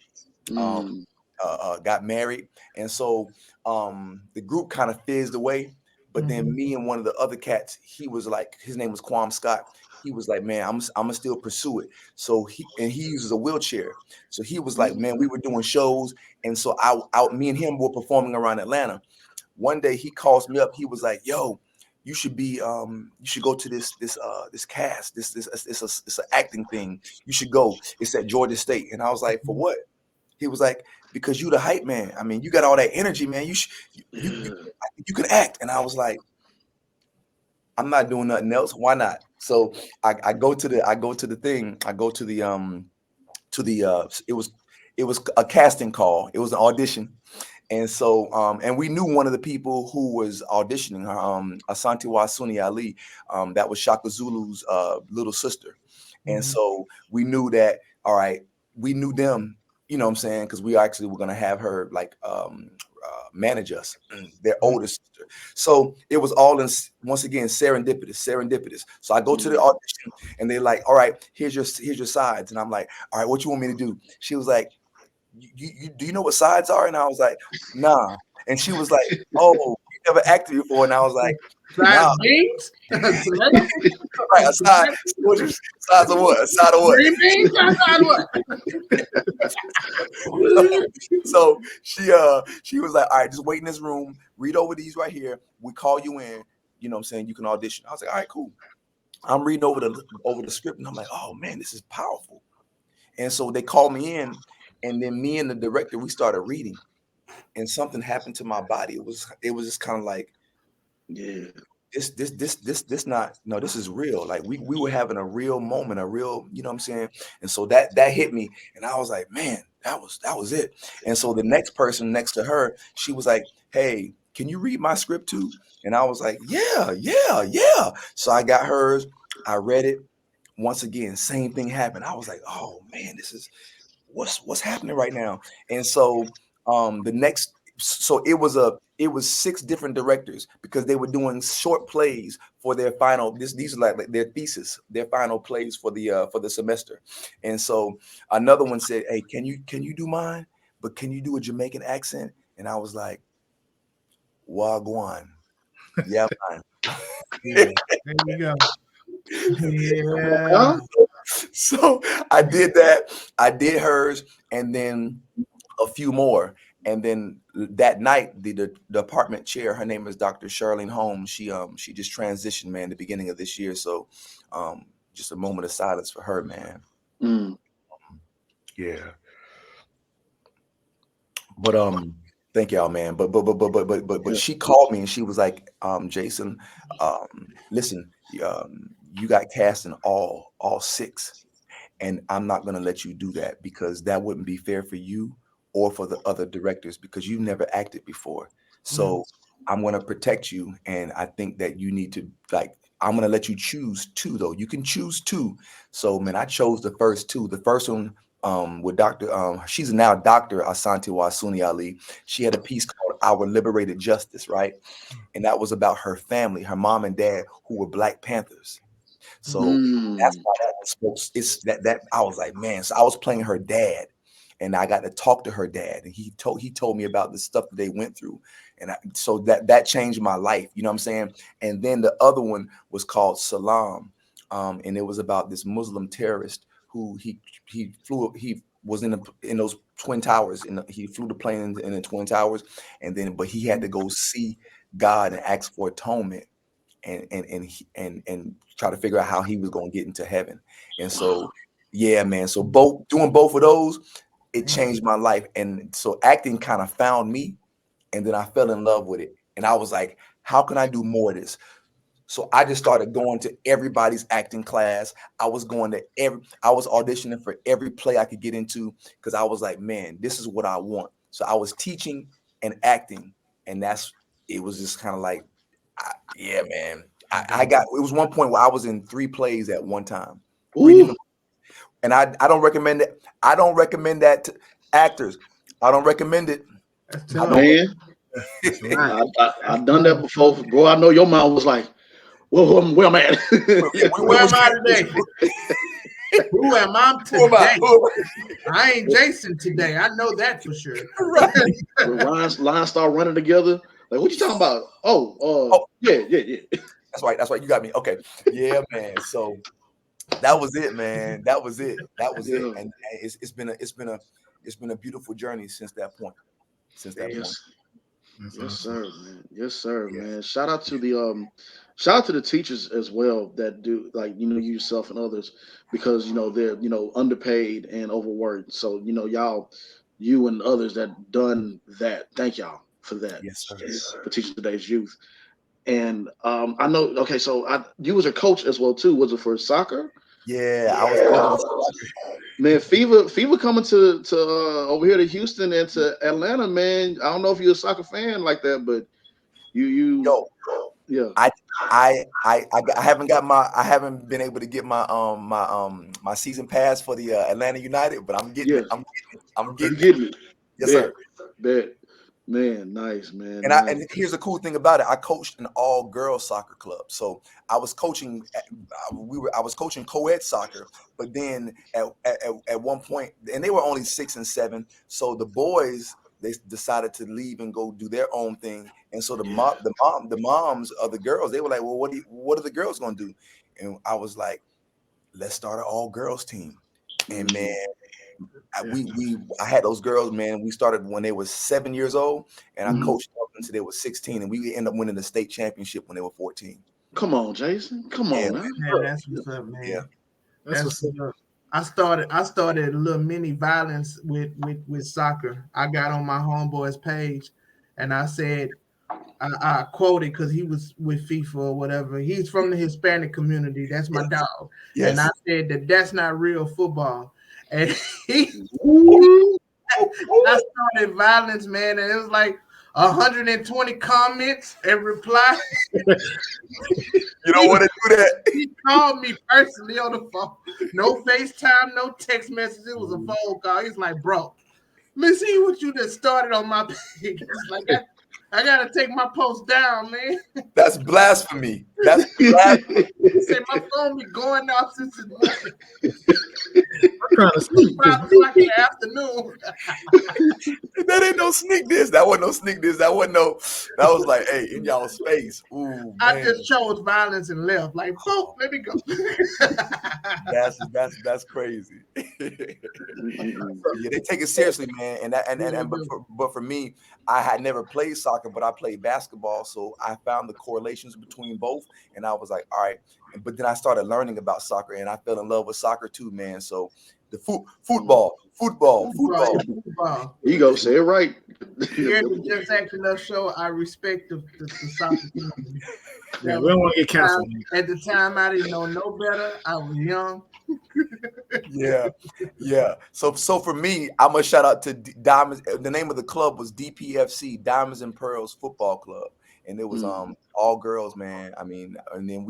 got married, and so the group kind of fizzed away. But then me and one of the other cats, he was like, his name was Quam Scott. He was like, man, I'm gonna still pursue it. So he uses a wheelchair. So he was like, man, we were doing shows, and so me and him were performing around Atlanta. One day he calls me up. He was like, yo, you should go to this cast. It's an acting thing. You should go. It's at Georgia State. And I was like, for what? He was like, because you the hype man. I mean, you got all that energy, man. You can act. And I was like, I'm not doing nothing else. Why not? So I go to the thing. I go to the it was a casting call. It was an audition. And so, and we knew one of the people who was auditioning her, Asante Wasuni Ali, that was Shaka Zulu's little sister. And so we knew that, all right, we knew them, you know what I'm saying? Because we actually were going to have her like manage us, their older sister. So it was all once again, serendipitous. So I go to the audition and they're like, all right, here's your sides. And I'm like, all right, what you want me to do? She was like, you do you know what sides are? And I was like, nah. And she was like, oh, you never acted before. And I was like, nah. Beans? Right, a side. Sides of what? A side of what? Green beans? Side what? So she was like, all right, just wait in this room, read over these right here. We call you in, you know what I'm saying? You can audition. I was like, all right, cool. I'm reading over the script and I'm like, oh man, this is powerful. And so they called me in. And then me and the director, we started reading, and something happened to my body. It was just kind of like, yeah, this is real. Like we were having a real moment, a real, you know what I'm saying? And so that hit me, and I was like, man, that was it. And so the next person next to her, she was like, hey, can you read my script too? And I was like, yeah. So I got hers, I read it. Once again, same thing happened. I was like, oh man, this is what's happening right now. And so it was 6 different directors because they were doing short plays for their final. These are like their thesis, their final plays for the semester. And so another one said, hey, can you do mine? But can you do a Jamaican accent? And I was like, Wagwan. Yeah, man. Yeah, there you go. Yeah. So I did that. I did hers, and then a few more. And then that night, the department chair, her name is Dr. Charlene Holmes. She just transitioned, man, the beginning of this year. So just a moment of silence for her, man. Yeah. But thank y'all, man. But she called me and she was like, Jason, listen, you got cast in all 6. And I'm not going to let you do that because that wouldn't be fair for you or for the other directors because you've never acted before. So I'm going to protect you. And I think that you need to, like, I'm going to let you choose 2, though. You can choose 2. So, man, I chose the first 2. The first one with Dr. She's now Dr. Asante Wasuni Ali. She had a piece called Our Liberated Justice, right? And that was about her family, her mom and dad, who were Black Panthers. So that's why that spoke. It's that I was like, man. So I was playing her dad, and I got to talk to her dad, and he told me about the stuff that they went through, and so that changed my life. You know what I'm saying? And then the other one was called Salam, and it was about this Muslim terrorist who he was in those Twin Towers, and he flew the plane in the Twin Towers, but he had to go see God and ask for atonement. And try to figure out how he was going to get into heaven. And so, yeah, man. So doing both of those, it changed my life. And so acting kind of found me, and then I fell in love with it. And I was like, how can I do more of this? So I just started going to everybody's acting class. I was auditioning for every play I could get into, because I was like, man, this is what I want. So I was teaching and acting, and it was just kind of like, yeah, man. It was one point where I was in 3 plays at one time. And I don't recommend it. I don't recommend that to actors. I don't recommend it. Man, I've done that before, bro. I know your mom was like, "Well, where am I at? Where am I today? Who am I today? I ain't Jason today. I know that for sure." When lines start running together, like, what you talking about? Yeah. That's right. You got me. Okay. Yeah, man. So that was it, man. That was it. And it's been a beautiful journey since that point. Yes, sir, man. Yes, sir, man. Shout out to the teachers as well that do, like, you yourself and others, because they're underpaid and overworked. So you and others that done that, thank y'all for that. Yes, sir. For teaching today's youth. And I know. Okay, so you was a coach as well too. Was it for soccer? Yeah, I was. Man, Fever coming to over here to Houston and to Atlanta, man. I don't know if you're a soccer fan like that, but Yo, yeah. I haven't been able to get my season pass for the Atlanta United, but I'm getting it. I'm getting it. Yes, sir. Bet. Man, nice, man. And here's the cool thing about it. I coached an all-girls soccer club. So I was coaching co-ed soccer, but then at one point, and they were only 6 and 7. So the boys, they decided to leave and go do their own thing. And so the moms of the girls, they were like, well, what are the girls going to do? And I was like, let's start an all-girls team. And man, I had those girls, man. We started when they were 7 years old, and I coached them until they were 16, and we ended up winning the state championship when they were 14. Come on, Jason. Come on, man. That's what's up, man. Yeah, that's what's up. I started a little mini violence with soccer. I got on my homeboy's page, and I said, I quoted, because he was with FIFA or whatever. He's from the Hispanic community. That's my dog. Yes. And I said that's not real football. And I started violence, man, and it was like 120 comments and replies. You don't want to do that. He called me personally on the phone. No FaceTime, no text message. It was a phone call. He's like, bro, let me see what you just started on my page. It's like, I gotta take my post down, man. That's blasphemy. That's blasphemy. He said my phone be going off since the morning. I'm trying to sneak 5 o'clock in the afternoon. That ain't no sneak this. That wasn't no sneak this. That was like, hey, in y'all's face. Ooh, man. I just chose violence and left. Like, boom, let me go. That's crazy. Yeah, they take it seriously, man. But for me, I had never played soccer, but I played basketball, so I found the correlations between both, and I was like, all right. But then I started learning about soccer, and I fell in love with soccer too, man. So the football. Here you go, say it right. Here at the Just Acting Up show, I respect the soccer community. Yeah, we don't want to get canceled. At the time, I didn't know no better. I was young. Yeah. So for me, I'm gonna shout out to Diamonds. The name of the club was DPFC, Diamonds and Pearls Football Club, and it was all girls, man. I mean, and then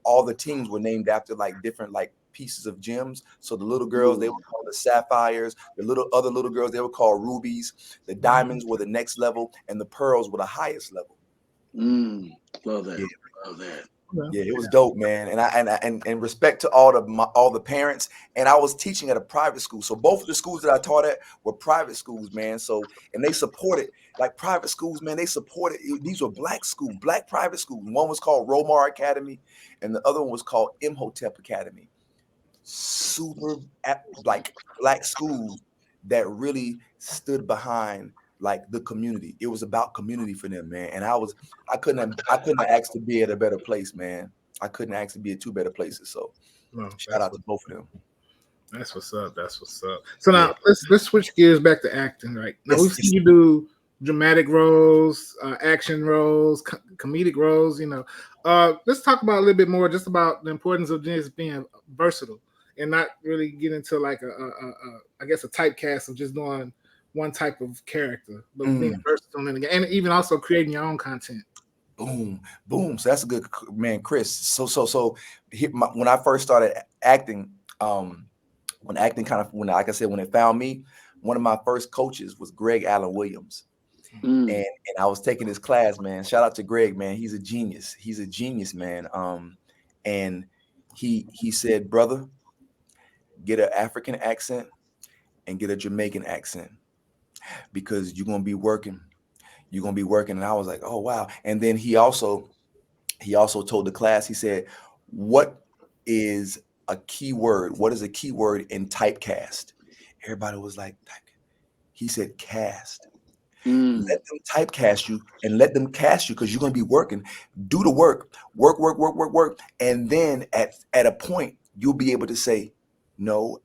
all the teams were named after like different like pieces of gems. So the little girls, they were called the sapphires. The other little girls, they were called rubies. The diamonds were the next level, and the pearls were the highest level. Love that. Yeah. Love that. Yeah, it was dope, man. And respect to all the parents. And I was teaching at a private school, so both of the schools that I taught at were private schools, man. So and they supported like private schools, man. They supported. These were black private schools. One was called Romar Academy, and the other one was called Imhotep Academy. Super like black schools that really stood behind like the community. It was about community for them, man. And I couldn't ask to be at a better place, man. I couldn't ask to be at two better places. So shout out to both of them. That's what's up. That's what's up. So now Yeah. let's switch gears back to acting. Right now, we've seen you do dramatic roles, action roles, comedic roles. Let's talk about a little bit more just about the importance of just being versatile and not really get into like I guess a typecast of just doing one type of character, but being versatile and even also creating your own content. Boom. So that's a good man, Chris. So when I first started acting, when acting like I said, when it found me, one of my first coaches was Greg Allen Williams. And I was taking his class, man. Shout out to Greg, man. He's a genius. He's a genius, man. And he said, brother, get an African accent and get a Jamaican accent because you're gonna be working. You're gonna be working. And I was like, oh wow. And then he also told the class, he said, what is a key word? What is a key word in typecast? Everybody was like, he said, cast. Let them typecast you and let them cast you because you're going to be working. Do the work. Work. And then at a point, you'll be able to say, no,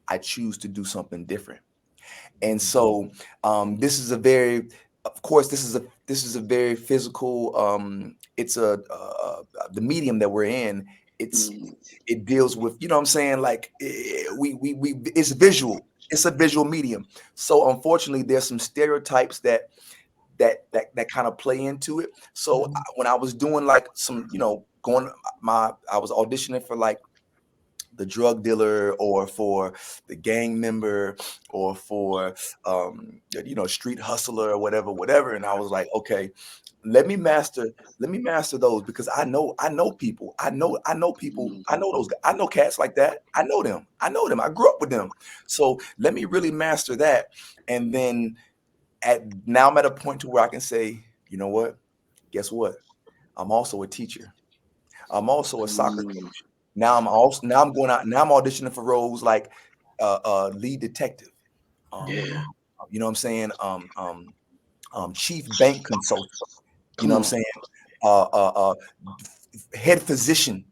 I choose to do something different. And so this is a very physical. It's the medium that we're in. It deals with, you know what I'm saying? Like it's visual. It's a visual medium. So unfortunately, there's some stereotypes that kind of play into it. So when I was doing like some, I was auditioning for like the drug dealer or for the gang member or for street hustler or whatever. And I was like, okay, let me master those because I know people. I know people. I know those guys. I know cats like that. I know them. I grew up with them. So let me really master that. And then now I'm at a point to where I can say, you know what? Guess what? I'm also a teacher. I'm also a soccer coach. Now I'm going out. Now I'm auditioning for roles like lead detective. You know what I'm saying? Chief bank consultant. You know what I'm saying? Head physician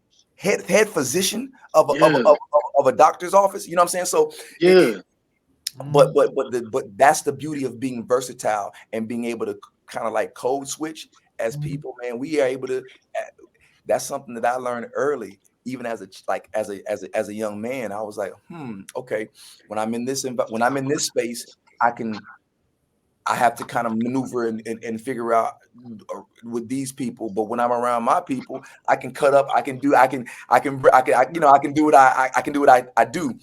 of a doctor's office. You know what I'm saying? So but that's the beauty of being versatile and being able to kind of like code switch as people, man. We are able to. That's something that I learned early, even as a young man. I was like, okay. When I'm in this space, I have to kind of maneuver and figure out with these people. But when I'm around my people, I can cut up. I can do what I do.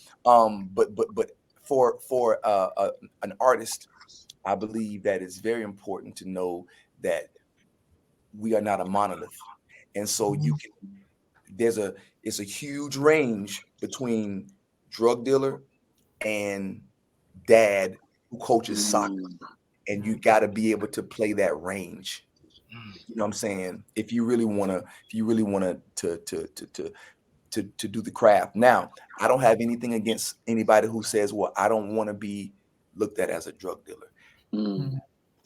But for an artist, I believe that it's very important to know that we are not a monolith, and so it's a huge range between drug dealer and dad who coaches soccer. And you got to be able to play that range. You know what I'm saying? If you really want to do the craft. Now, I don't have anything against anybody who says, well, I don't want to be looked at as a drug dealer.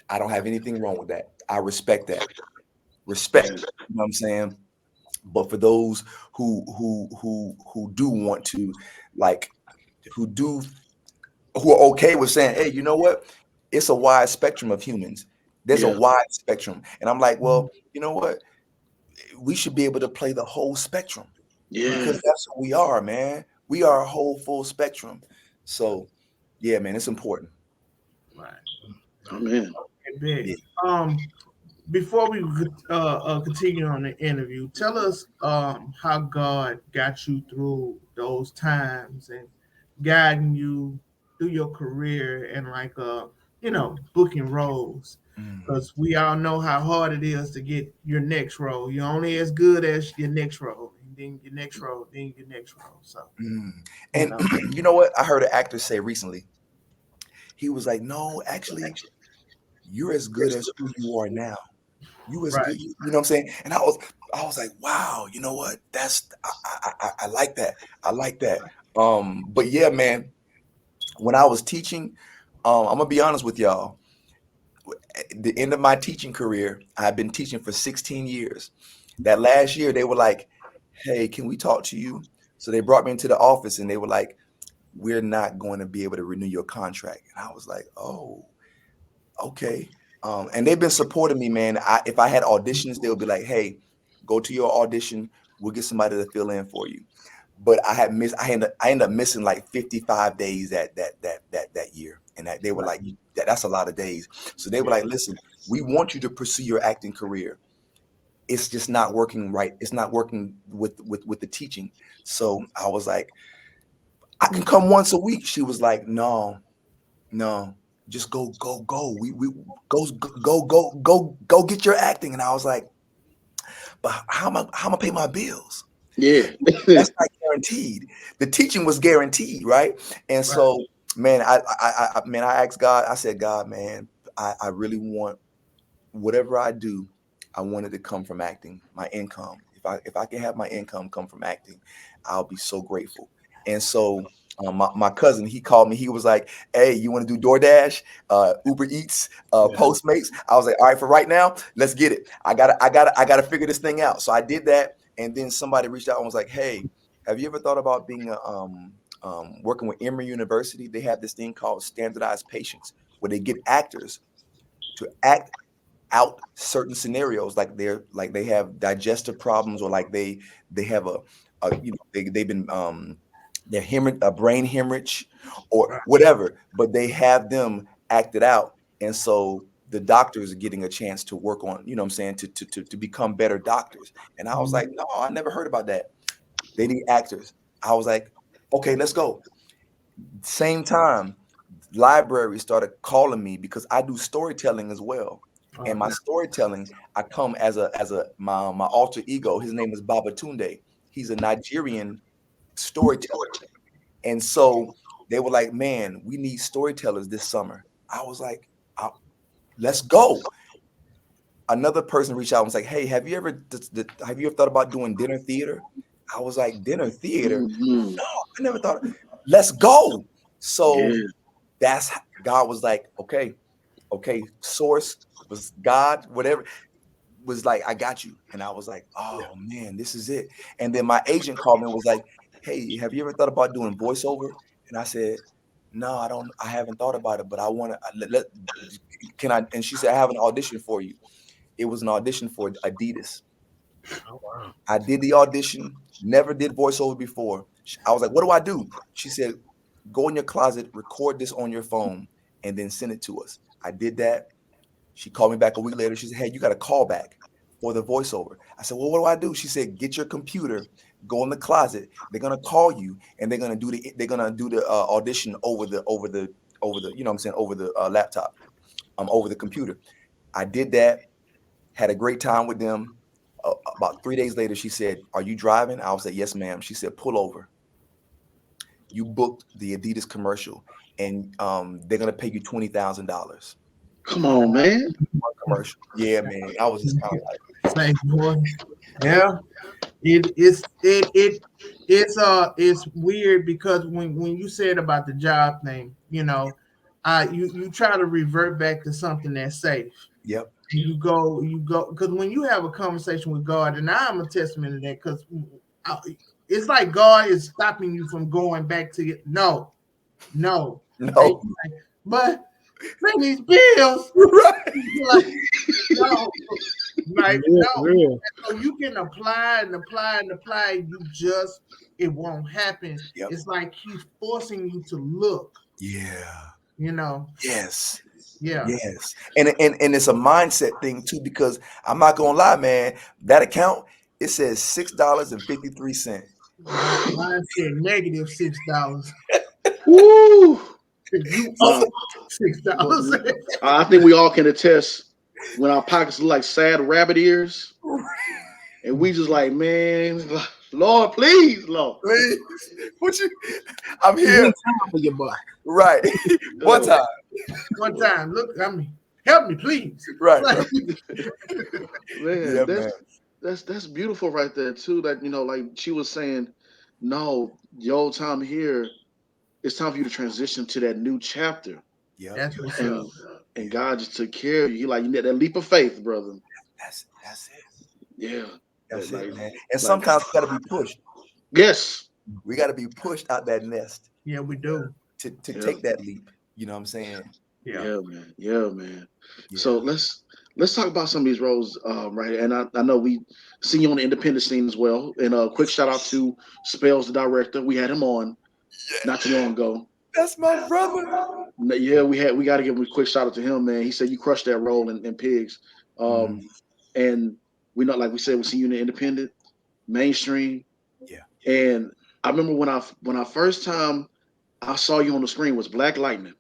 I don't have anything wrong with that. I respect that. Respect. You know what I'm saying? But for those who do want to, like, who are okay with saying, hey, you know what? It's a wide spectrum of humans. There's a wide spectrum. And I'm like, well, you know what? We should be able to play the whole spectrum. Because that's what we are, man. We are a whole full spectrum. So, yeah, man, it's important. Right. Oh man. Okay, big. before we continue on the interview, tell us how God got you through those times and guiding you through your career and like booking roles. Mm, Because we all know how hard it is to get your next role. You're only as good as your next role, and then your next role, then your next role. So mm. you And know, you know what? I heard an actor say recently. He was like, "No, actually, you're as good as who you are now. You as right? good, you know what I'm saying?" And I was like, "Wow, you know what? That's I like that. I like that." But yeah, man, when I was teaching, I'm gonna be honest with y'all. At the end of my teaching career, I've been teaching for 16 years. That last year, they were like, "Hey, can we talk to you?" So they brought me into the office and they were like, "We're not going to be able to renew your contract." And I was like, "Oh, okay." And they've been supporting me, man. If I had auditions, they would be like, "Hey, go to your audition. We'll get somebody to fill in for you." But I ended up missing like 55 days that year. And that they were like, that's a lot of days. So they were like, "Listen, we want you to pursue your acting career. It's just not working right. It's not working with the teaching." So I was like, "I can come once a week." She was like, "No, no, just go. We go get your acting." And I was like, "But how am I pay my bills?" Yeah. That's not guaranteed. The teaching was guaranteed, right? And Right. so, man, I asked God. I said, "God, man, I really want whatever I do. I want it to come from acting. My income. If I can have my income come from acting, I'll be so grateful." And so, my cousin, he called me. He was like, "Hey, you want to do DoorDash, Uber Eats, Yeah. Postmates?" I was like, "All right, for right now, let's get it. I gotta figure this thing out." So I did that, and then somebody reached out and was like, "Hey, have you ever thought about being working with Emory University? They have this thing called standardized patients, where they get actors to act out certain scenarios, like they have digestive problems, or like they have they've been they're hemorrhage, a brain hemorrhage or Right. whatever, but they have them acted out. And so the doctors are getting a chance to work on, you know what I'm saying, to become better doctors. And I was Mhm. like, "No, I never heard about that. They need actors." I was like, "Okay, let's go." Same time, libraries started calling me because I do storytelling as well. And my Okay. storytelling, I come as a my alter ego. His name is Babatunde. He's a Nigerian storyteller. And so they were like, "Man, we need storytellers this summer." I was like, "Let's go." Another person reached out and was like, "Hey, have you ever thought about doing dinner theater?" I was like, "Dinner theater? Hmm. No, I never thought. Let's go." So Yeah. God was like, okay, source was God, whatever, was like, "I got you." And I was like, Yeah. "Oh man, this is it." And then my agent called me and was like, "Hey, have you ever thought about doing voiceover?" And I said, "No, I haven't thought about it, but I want to can I?" And she said, "I have an audition for you." It was an audition for Adidas. Oh wow. I did the audition, never did voiceover before. I was like, "What do I do?" She said, "Go in your closet, record this on your phone, and then send it to us." I did that. She called me back a week later. She said, "Hey, you got a call back for the voiceover." I said, "Well, what do I do?" She said, "Get your computer, go in the closet. They're gonna call you, and they're gonna do the audition over the you know what I'm saying, over the laptop, over the computer." I did that. Had a great time with them. About 3 days later, she said, "Are you driving?" I was like, "Yes, ma'am." She said, "Pull over. You booked the Adidas commercial, and they're gonna pay you $20,000." Come on, man. One commercial. Yeah, man. I was just kind of like, Thank you, boy. Yeah. It's weird because when you said about the job thing, you try to revert back to something that's safe. "Yep, You go because when you have a conversation with God, and I'm a testament to that, because it's like God is stopping you from going back to it. No, no, hey, no, but pay these bills. right, Like, no, like Yeah, for no. real. So you can apply and apply and apply. It won't happen. yep, It's like he's forcing you to look. yeah, You know, yes." Yeah. Yes. And it's a mindset thing too, because I'm not gonna lie, man, that account, it says $6.53. Mine said negative $6. Woo! You Nah, owe $6. I think we all can attest when our pockets look like sad rabbit ears, and we just like, man, Lord, please, Lord. Please, what you? I'm One here, time for your boy. right? One time, One time, look, help me, please. right? Like, Man, Yeah, man. that's beautiful right there too. That like she was saying, no, your time here, it's time for you to transition to that new chapter. Yep. that's what's And up. and God just took care of you. You need that leap of faith, brother. That's it. Yeah. That's Like, it, man. And like sometimes we got to be pushed. yes. We got to be pushed out that nest Yeah, we do. to Yeah. take that leap. You know what I'm saying? Yeah. Yeah, man. Yeah, man. Yeah. So let's talk about some of these roles, right? And I know we see you on the independent scene as well. And a quick shout out to Spells, the director. We had him on not too long ago. That's my brother. Yeah, we got to give him a quick shout out to him, man. He said you crushed that role in Pigs. And we know, like we said, we see you in the independent, mainstream. Yeah. And I remember when I first time I saw you on the screen was Black Lightning.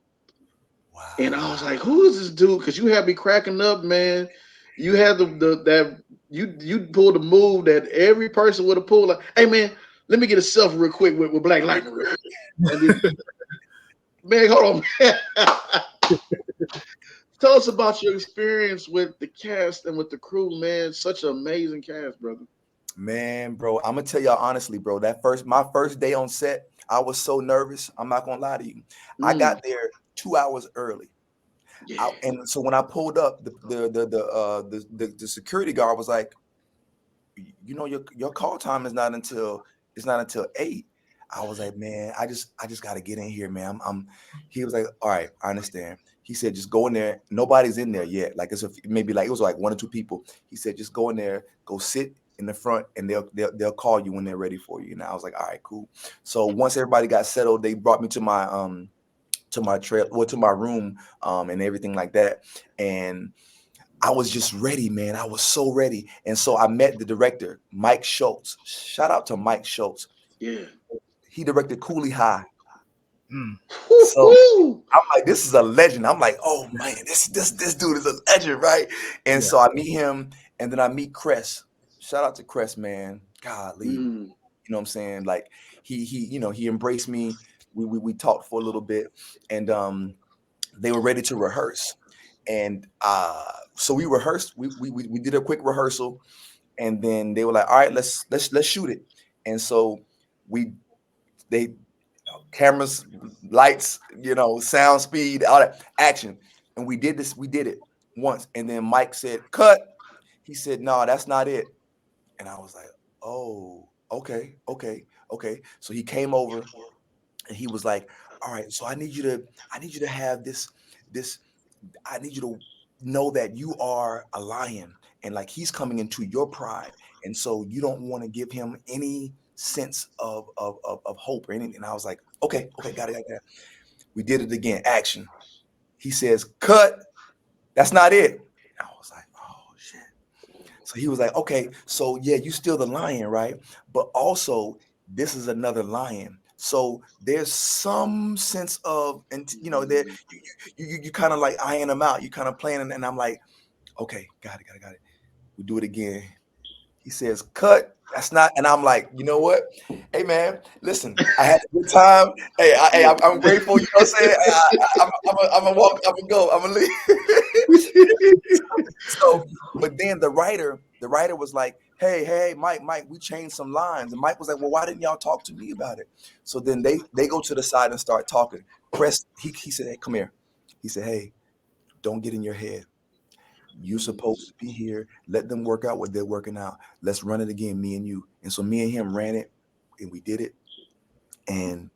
Wow. And I was like, who is this dude? Because you had me cracking up, man. You had that you pulled a move that every person would have pulled. Like, hey man, let me get a selfie real quick with Black Lightning. And then, man, hold on, man. Tell us about your experience with the cast and with the crew, man. Such an amazing cast, brother. Man, bro, I'm gonna tell y'all honestly, bro. My first day on set, I was so nervous. I'm not gonna lie to you. I got there 2 hours early. Yeah. And so when I pulled up, the security guard was like, you know, your call time is not until 8. I was like, man, I just gotta get in here, man. He was like, all right, I understand. He said, just go in there. Nobody's in there yet. Like maybe like it was like 1 or 2 people. He said, just go in there, go sit in the front, and they'll call you when they're ready for you. And I was like, all right, cool. So once everybody got settled, they brought me to my to my room and everything like that. And I was just ready, man. I was so ready. And so I met the director, Mike Schultz. Shout out to Mike Schultz. Yeah. He directed Cooley High. Woo-hoo. So I'm like, this is a legend. I'm like, oh man, this dude is a legend, right? And so I meet him, and then I meet Cress. Shout out to Cress, man. Golly, you know what I'm saying? Like he embraced me. We talked for a little bit, and they were ready to rehearse. And so we rehearsed. We did a quick rehearsal, and then they were like, all right, let's shoot it. And so they cameras, lights, sound, speed, all that, action. And we did it once. And then Mike said, cut. He said, no, that's not it. And I was like, oh, okay. So he came over and he was like, all right, so I need you to have this, I need you to know that you are a lion and like he's coming into your pride. And so you don't want to give him any sense of hope or anything. And I was like, okay, got it. We did it again. Action. He says, cut. That's not it. I was like, oh shit. So he was like, okay, so yeah, you still the lion, right? But also this is another lion. So there's some sense of, and there you kind of like eyeing them out. You kind of playing, and I'm like, okay, got it. We do it again. He says, cut. That's not, and I'm like, you know what? Hey man, listen, I had a good time. Hey, I'm grateful. You know what I'm saying? I'm gonna walk. I'm gonna go. I'm gonna leave. So, but then the writer was like, hey, Mike, we changed some lines, and Mike was like, well, why didn't y'all talk to me about it? So then they go to the side and start talking. Cress, he said, hey, come here. He said, hey, don't get in your head. You're supposed to be here. Let them work out what they're working out. Let's run it again, me and you. And so me and him ran it, and we did it. And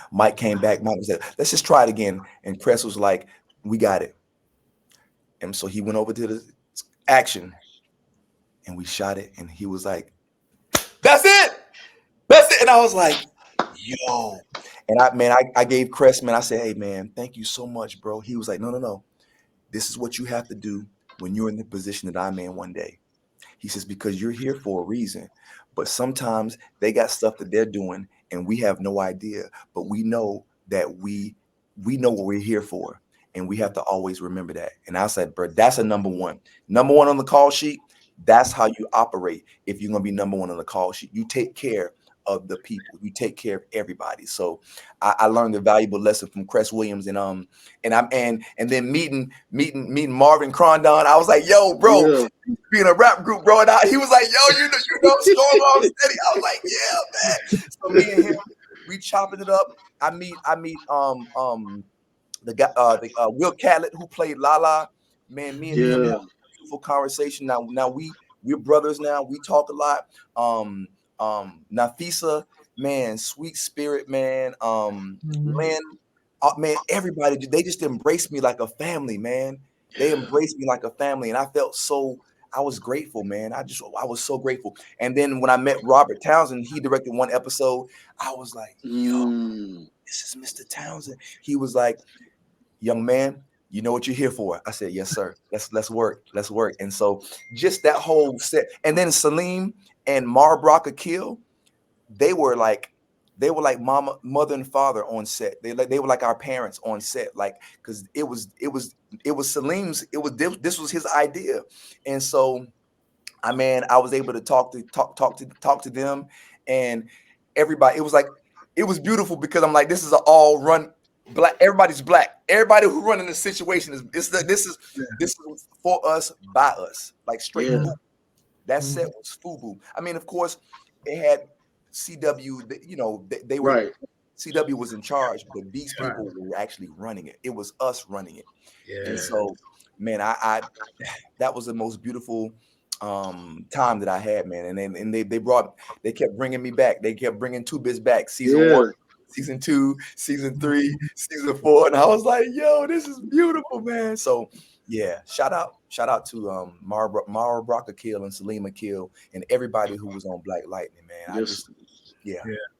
Mike came back. Mike said, let's just try it again. And Cress was like, we got it. And so he went over to the action, and we shot it. And he was like, that's it. And I was like, yo. And I gave Cress, man, I said, hey, man, thank you so much, bro. He was like, no. this is what you have to do when you're in the position that I'm in one day. He says, because you're here for a reason. But sometimes they got stuff that they're doing and we have no idea. But we know that we know what we're here for. And we have to always remember that. And I said, bro, that's a number one. Number one on the call sheet. That's how you operate if you're gonna be number one on the call sheet. You take care of the people. You take care of everybody. So I learned a valuable lesson from Katt Williams and then meeting Marvin Crondon. I was like, yo, bro, Yeah. being a rap group, bro. And he was like, yo, you know, Storm Steady. I was like, yeah, man. So me and him, we chopping it up. I meet the guy, Will Catlett, who played Lala. Man, me and him have a beautiful conversation. Now we're brothers now. We talk a lot. Nafisa, man, sweet spirit, man. Lynn, man, everybody, they just embraced me like a family, man. They embraced me like a family, and I was grateful, man. I was so grateful. And then when I met Robert Townsend, he directed one episode. I was like, yo, this is Mr. Townsend. He was like, young man, you know what you're here for. I said, yes, sir. Let's work. Let's work. And so just that whole set. And then Salim and Mar Akil, they were like mother and father on set. They were like our parents on set, like, because it was Salim's, this was his idea. And so I was able to talk to them and everybody. It was beautiful because I'm like, this is an all run black. Everybody's black. Everybody who running the situation this is for us, by us, like straight. That set was FUBU. I mean, of course, they had CW. You know, they were Right. CW was in charge, but these people were actually running it. It was us running it. Yeah. And so, man, I that was the most beautiful time that I had, man. And they kept bringing me back. They kept bringing 2-Bits back. Season 1, season 2, season 3, season 4, and I was like, yo, this is beautiful, man. So yeah, shout out to Mara Akil and Salim Akil and everybody who was on Black Lightning, man.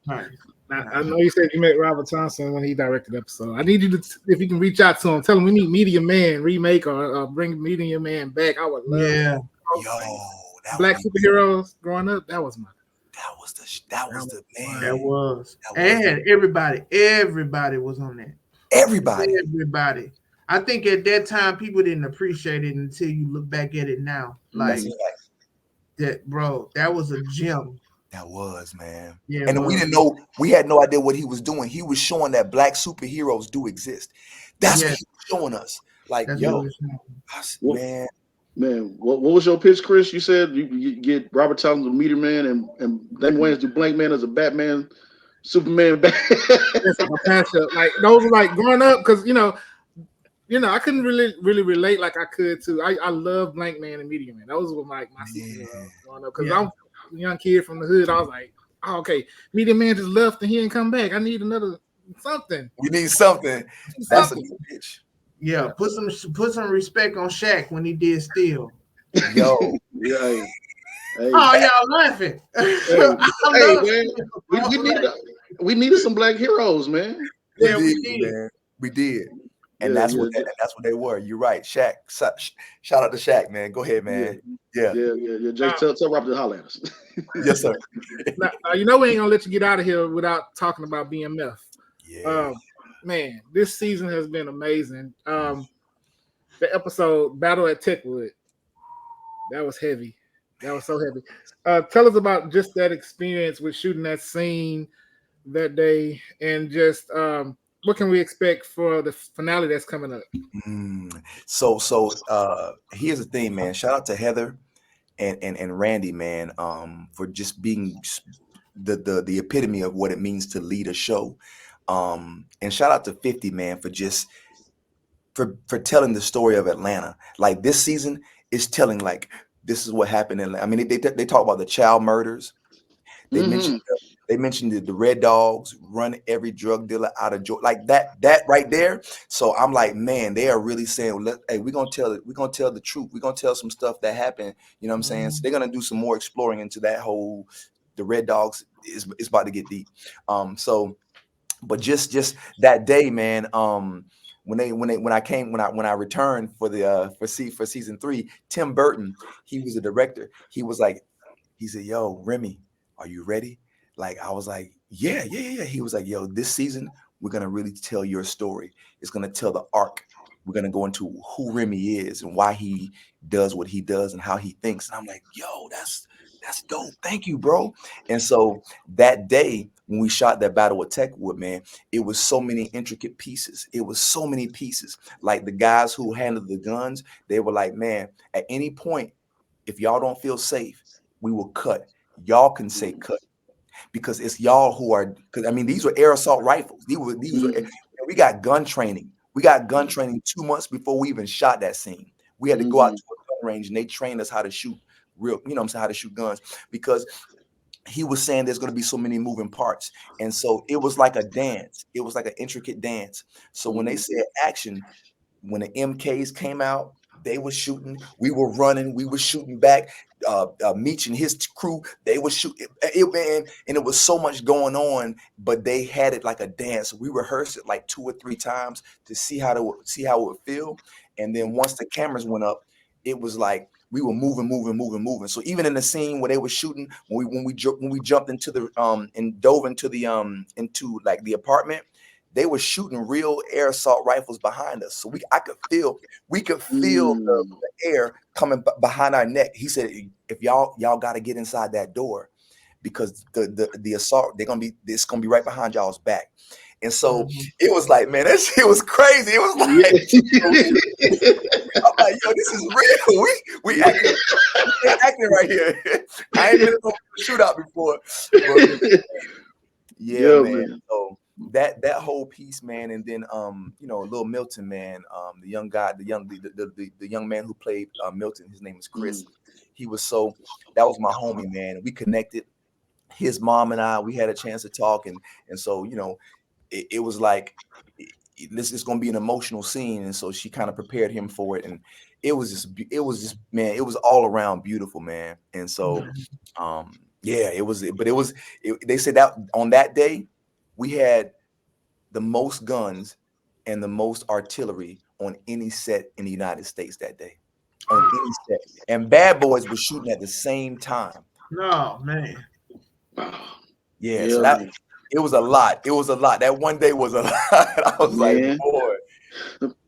Right. I know you said you met Robert Thompson when he directed the episode. I need you to, if you can reach out to him, tell him we need Media Man remake or bring Media Man back. I would love Yeah. Black superheroes growing up. That was the man. That was. And everybody was on that. Everybody. I think at that time people didn't appreciate it until you look back at it now. Like that, bro. That was a gem. That was, man. Yeah, and we didn't know. We had no idea what he was doing. He was showing that black superheroes do exist. That's what he was showing us. Like, yo, man. Man, what was your pitch, Chris? You said you get Robert Townsend as Meteor Man and Dan Wayans do Blank Man as a Batman, Superman. Like those were like growing up because you know, I couldn't really relate like I could to. I love Blank Man and Meteor Man. Those were my superheroes growing up because I'm a young kid from the hood. I was like, oh, okay, Meteor Man just left and he didn't come back. I need another something. We need something. That's a new pitch. Yeah, put some respect on Shaq when he did Steel. Yo, Hey. Oh, y'all laughing? Man, we needed some black heroes, man. Yeah, we did. Man. We did, and that's what they were. You're right, Shaq. Shout out to Shaq, man. Go ahead, man. Yeah. Jake, tell Robert to holler at us. Yes, sir. Now, we ain't gonna let you get out of here without talking about BMF. Yeah. Man, this season has been amazing. The episode Battle at Techwood, that was heavy. That was so heavy. Tell us about just that experience with shooting that scene that day, and just what can we expect for the finale that's coming up? So here's the thing, man. Shout out to Heather and Randy, man, for just being the epitome of what it means to lead a show. And shout out to 50, man, for telling the story of Atlanta. Like this season is telling like this is what happened in. I mean, they talk about the child murders. They mentioned the Red Dogs run every drug dealer out of Georgia, like that right there. So I'm like, man, they are really saying, hey, we're gonna tell the truth. We're gonna tell some stuff that happened. You know what I'm saying? So they're gonna do some more exploring into that whole. The Red Dogs is about to get deep. But just that day, man, when I returned for the for season 3, Tim Burton, he was the director. He said, "Yo, Remy, are you ready?" Like I was like, "Yeah." He was like, "Yo, this season we're gonna really tell your story. It's gonna tell the arc. We're gonna go into who Remy is and why he does what he does and how he thinks." And I'm like, "Yo, that's dope. Thank you, bro." And so that day when we shot that battle with Techwood, man, it was so many intricate pieces. It was so many pieces. Like the guys who handled the guns, they were like, "Man, at any point, if y'all don't feel safe, we will cut. Y'all can say cut because it's y'all who are." Because I mean, these were air assault rifles. These were. We got gun training. We got gun training 2 months before we even shot that scene. We had to go out to a gun range and they trained us how to shoot real, how to shoot guns, because he was saying there's going to be so many moving parts. And so it was like a dance. It was like an intricate dance. So when they said action, when the MKs came out, they were shooting. We were running. We were shooting back. Meech and his crew, they were shooting. And it was so much going on, but they had it like a dance. We rehearsed it like 2 or 3 times to see how it would feel. And then once the cameras went up, it was like we were moving. So even in the scene where they were shooting, when we jumped into the and dove into the into like the apartment, they were shooting real air assault rifles behind us. So we could feel the air coming behind our neck. He said, if y'all got to get inside that door because the assault, it's gonna be right behind y'all's back. And so it was like, man, that shit was crazy. It was like, I'm like, yo, this is real. We acting right here. I ain't been in a shootout before. But, yeah, man. So that whole piece, man, and then Lil Milton, man, the young guy, the young man who played Milton, his name is Chris. That was my homie, man. We connected. His mom and I, we had a chance to talk, and so it was like this is going to be an emotional scene, and so she kind of prepared him for it, and it was just man, it was all around beautiful, man. And so yeah, they said that on that day we had the most guns and the most artillery on any set in the United States that day, on any set, and Bad Boys was shooting at the same time. No, man. Yeah, so that it was a lot. It was a lot. That one day was a lot. I was like, boy,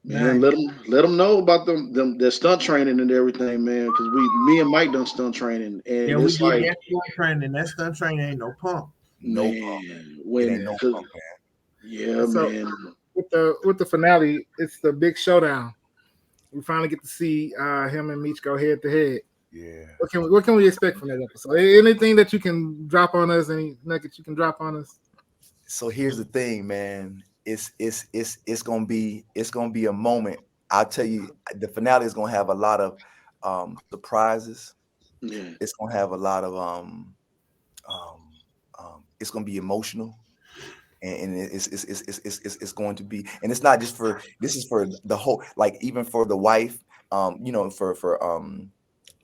man, let them know about their stunt training and everything, man. Because me and Mike done stunt training, and Yeah, it's like that stunt training. That stunt training ain't no pump. No pump. It ain't no pump, man. Yeah, so, man. With the finale, it's the big showdown. We finally get to see him and Meech go head to head. Yeah. What can we expect from that episode? Anything that you can drop on us? Any nuggets you can drop on us? So here's the thing, man. It's gonna be a moment. I'll tell you, the finale is gonna have a lot of surprises. Yeah. It's gonna have a lot of it's gonna be emotional. And it's going to be, and it's not just for, this is for the whole, like even for the wife, for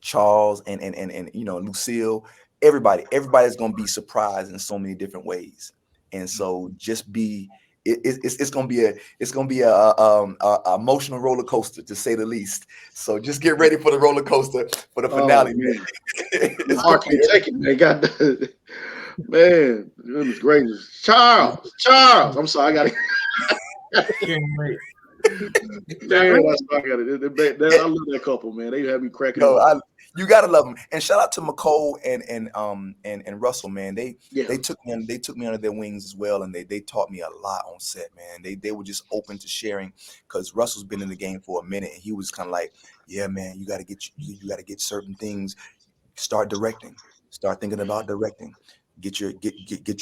Charles and Lucille, everybody's gonna be surprised in so many different ways. And so just be it's gonna be a emotional roller coaster, to say the least. So just get ready for the roller coaster for the finale, man. It's hard to take it, man. Man, goodness gracious. Charles, I'm sorry, I Can't wait. Man, I love that couple, man. They have me cracking up. You gotta love them. And shout out to McCole and Russell, man. They took me under their wings as well, and they taught me a lot on set, man. They were just open to sharing, because Russell's been in the game for a minute, and he was kind of like, yeah, man, you gotta get certain things. Start directing. Start thinking about directing. Get your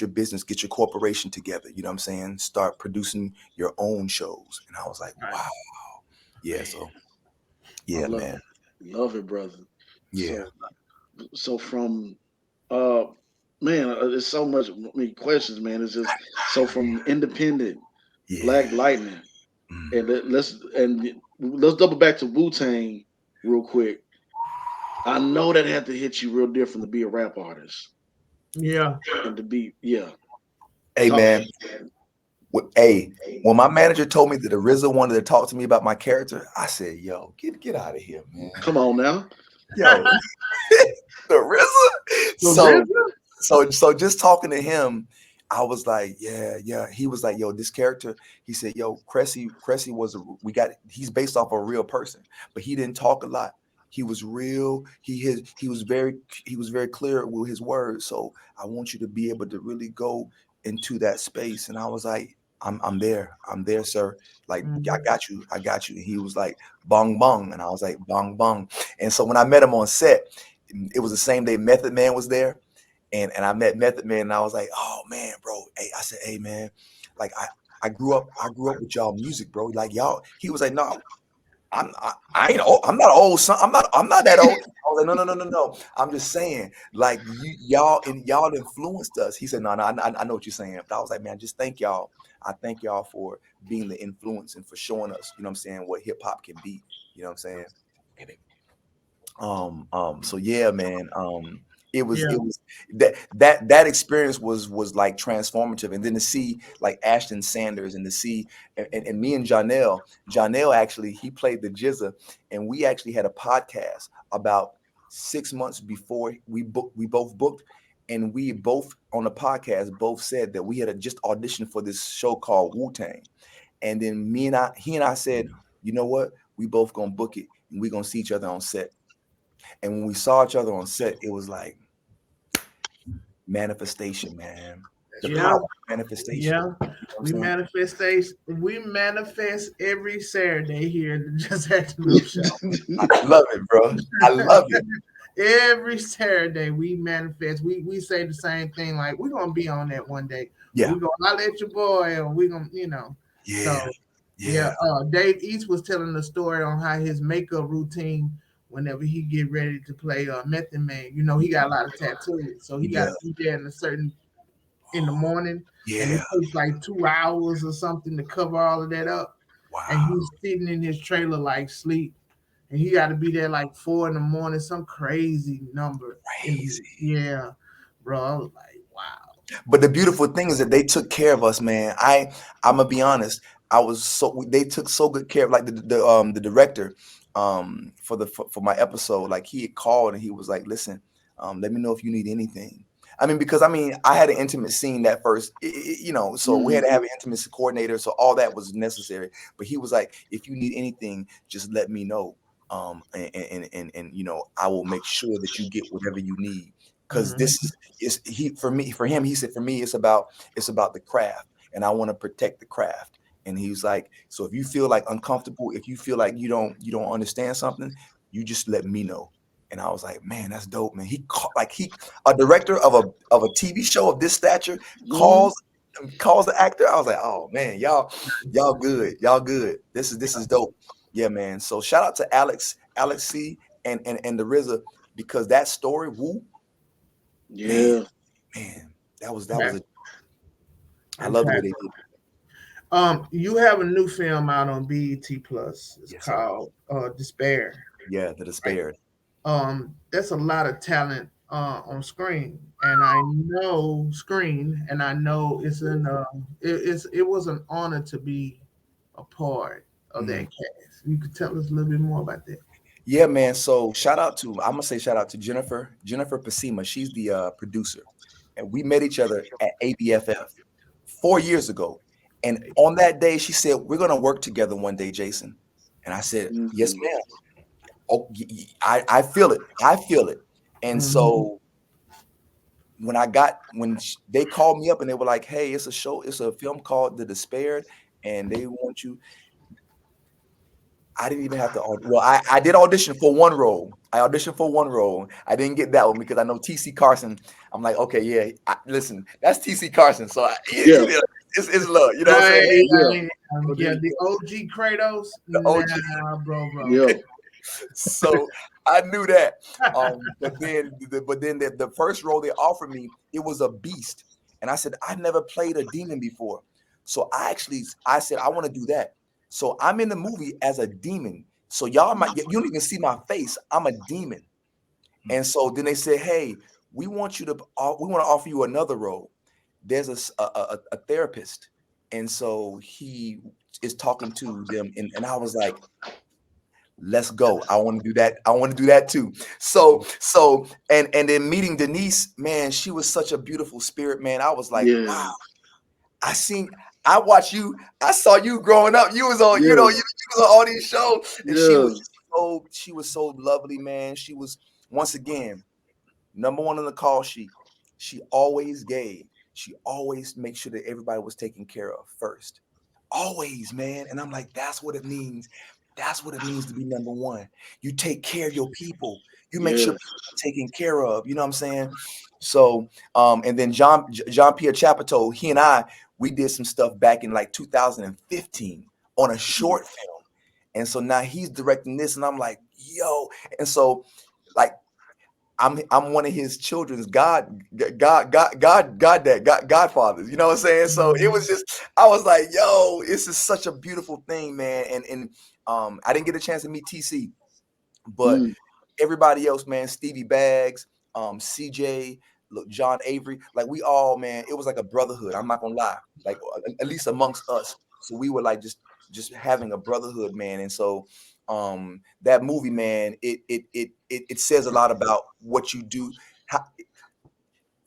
business, get your corporation together. You know what I'm saying? Start producing your own shows. And I was like, wow. Yeah, man. So yeah, man. Love it, brother. Yeah. So from man, there's so much questions, man. It's just so from Independent, Black Lightning, and let's double back to Wu-Tang real quick. I know that had to hit you real different to be a rap artist. Yeah. And to be, yeah. Hey, man. Hey, when my manager told me that the RZA wanted to talk to me about my character, I said, "Yo, get out of here, man." Come on now. Yo, the RZA. The So RZA? so just talking to him, I was like, yeah. He was like, yo, this character. He said, yo, Cressy was he's based off a real person, but he didn't talk a lot. He was real. He was very clear with his words. So I want you to be able to really go into that space. And I was like, I'm there. I'm there, sir. Like, I Mhm. got you. I got you. And he was like, bong bong. And I was like, bong bong. And so when I met him on set, it was the same day Method Man was there. And I met Method Man and I was like, oh man, bro. Hey, I said, hey man, like I grew up with y'all music, bro. Like y'all, he was like, no, I ain't old. I'm not old, son. I'm not that old. I was like, no. I'm just saying, like y'all influenced us. He said, no, I know what you're saying. But I was like, man, just thank y'all. I thank y'all for being the influence and for showing us, you know what I'm saying, what hip hop can be. You know what I'm saying? Okay, baby. So yeah, man. Yeah. It was that experience was like transformative, and then to see like Ashton Sanders and to see and me and Janelle actually he played the Jizza, and we actually had a podcast about 6 months before we both booked, and we both on the podcast both said that we had just auditioned for this show called Wu-Tang, and then he and I said, you know what, we both gonna book it and we gonna see each other on set. And when we saw each other on set, it was like manifestation, man. The Yeah. power of manifestation. Yeah. You know what I'm saying? We manifest every Saturday here at the Just Acting Up Show. I love it, bro. I love it. Every Saturday we manifest. We say the same thing, like we're gonna be on that one day. Yeah. We're gonna holler at your boy, or we're gonna, Yeah. So Yeah. Dave East was telling the story on how his makeup routine whenever he get ready to play Method Man. He got a lot of tattoos, so he He got to does. be there in the morning, and it Yeah. takes like 2 hours or something to cover all of that up. And Wow. he's sitting in his trailer like sleep, and he got to be there like 4 in the morning, some crazy number. Crazy. Yeah, bro, I was like, wow. But the beautiful thing is that they took care of us, man. I'm gonna be honest. They took so good care of like the director for my episode. Like he had called and he was like, listen, let me know if you need anything. I mean, because I had an intimate scene that first, so we had to have an intimacy coordinator, so all that was necessary. But he was like, if you need anything, just let me know. And I will make sure that you get whatever you need. Because Mhm. this is for him, he said, for me, it's about the craft, and I want to protect the craft. And he was like, so if you feel like uncomfortable, if you feel like you don't understand something, you just let me know. And I was like, man, that's dope, man. A director of a TV show of this stature Mhm. calls the actor. I was like, oh man, y'all good. Y'all good. This is dope. Yeah, man. So shout out to Alex C and the RZA, because that story, Woo, man, Yeah. man, that was I love the way they Fantastic. did it. You have a new film out on BET Plus. It's Yes, sir. called Despair. Yeah, the despaired. That's a lot of talent on screen, and I know it was an honor to be a part of that Mhm. cast. You could tell us a little bit more about that. Yeah, man. So I'm gonna say shout out to Jennifer Pasima. She's the producer, and we met each other at ABFF 4 years ago. And on that day, she said, "We're gonna work together one day, Jason." And I said, "Yes, Mhm. ma'am." Oh, I feel it. I feel it. And Mhm. so they called me up and they were like, "Hey, it's a film called The Despaired, and they want you." I didn't even have to. Well, I did audition for one role. I auditioned for one role. I didn't get that one because I know TC Carson. I'm like, okay, yeah. Listen, that's TC Carson. So Yeah. it's love. You know what I'm saying? Right, Yeah. yeah, the OG Kratos. The OG. Nah, bro. Yeah. So I knew that. But then the first role they offered me, it was a beast, and I said I've never played a demon before. So I said I want to do that. So I'm in the movie as a demon. So you don't even see my face. I'm a demon. And so then they said, hey, we want to offer you another role. There's a therapist, And so he is talking to them, and I was like, let's go. I want to do that. I want to do that too. So and then meeting Denise, man, she was such a beautiful spirit, man. I was like, wow, Yeah. I seen, I watched you, I saw you growing up. You was on, Yeah. you was on all these shows, and Yeah. she was so lovely, man. She was, once again, number one on the call sheet. She always gave. She always made sure that everybody was taken care of first. Always, man. And I'm like, that's what it means. That's what it means to be number one. You take care of your people. You make sure Yes. people are taken care of. You know what I'm saying? So, and then John Pierre Chapiteau, he and I, we did some stuff back in like 2015 on a short film. And so now he's directing this, and I'm like, yo. And so, like, I'm one of his children's godfathers. You know what I'm saying? So it was just, I was like, yo, this is such a beautiful thing, man. And I didn't get a chance to meet TC, but Mm. everybody else, man, Stevie Baggs, CJ, look, John Avery, like we all, man, it was like a brotherhood. I'm not gonna lie, like at least amongst us. So we were like just having a brotherhood, man. And so that movie, man, it says a lot about what you do. How,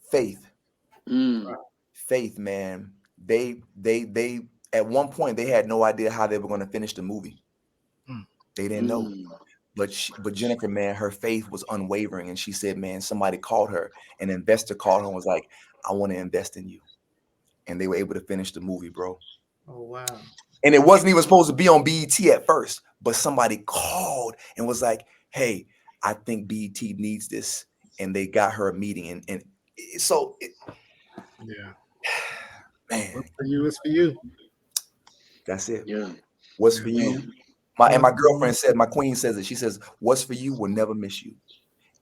faith, Mm. faith, man. They at one point they had no idea how they were going to finish the movie. They didn't know. Mm. But Jennifer, man, her faith was unwavering, and she said, man, somebody called her, an investor called her and was like, I want to invest in you, and they were able to finish the movie, bro. Oh wow. And it wasn't even supposed to be on BET at first, but somebody called and was like, hey, I think BET needs this, and they got her a meeting, and so Yeah. man, What's for you is for you. that's it. Yeah. What's for you? Man. My girlfriend said, my queen says it. She says, what's for you will never miss you.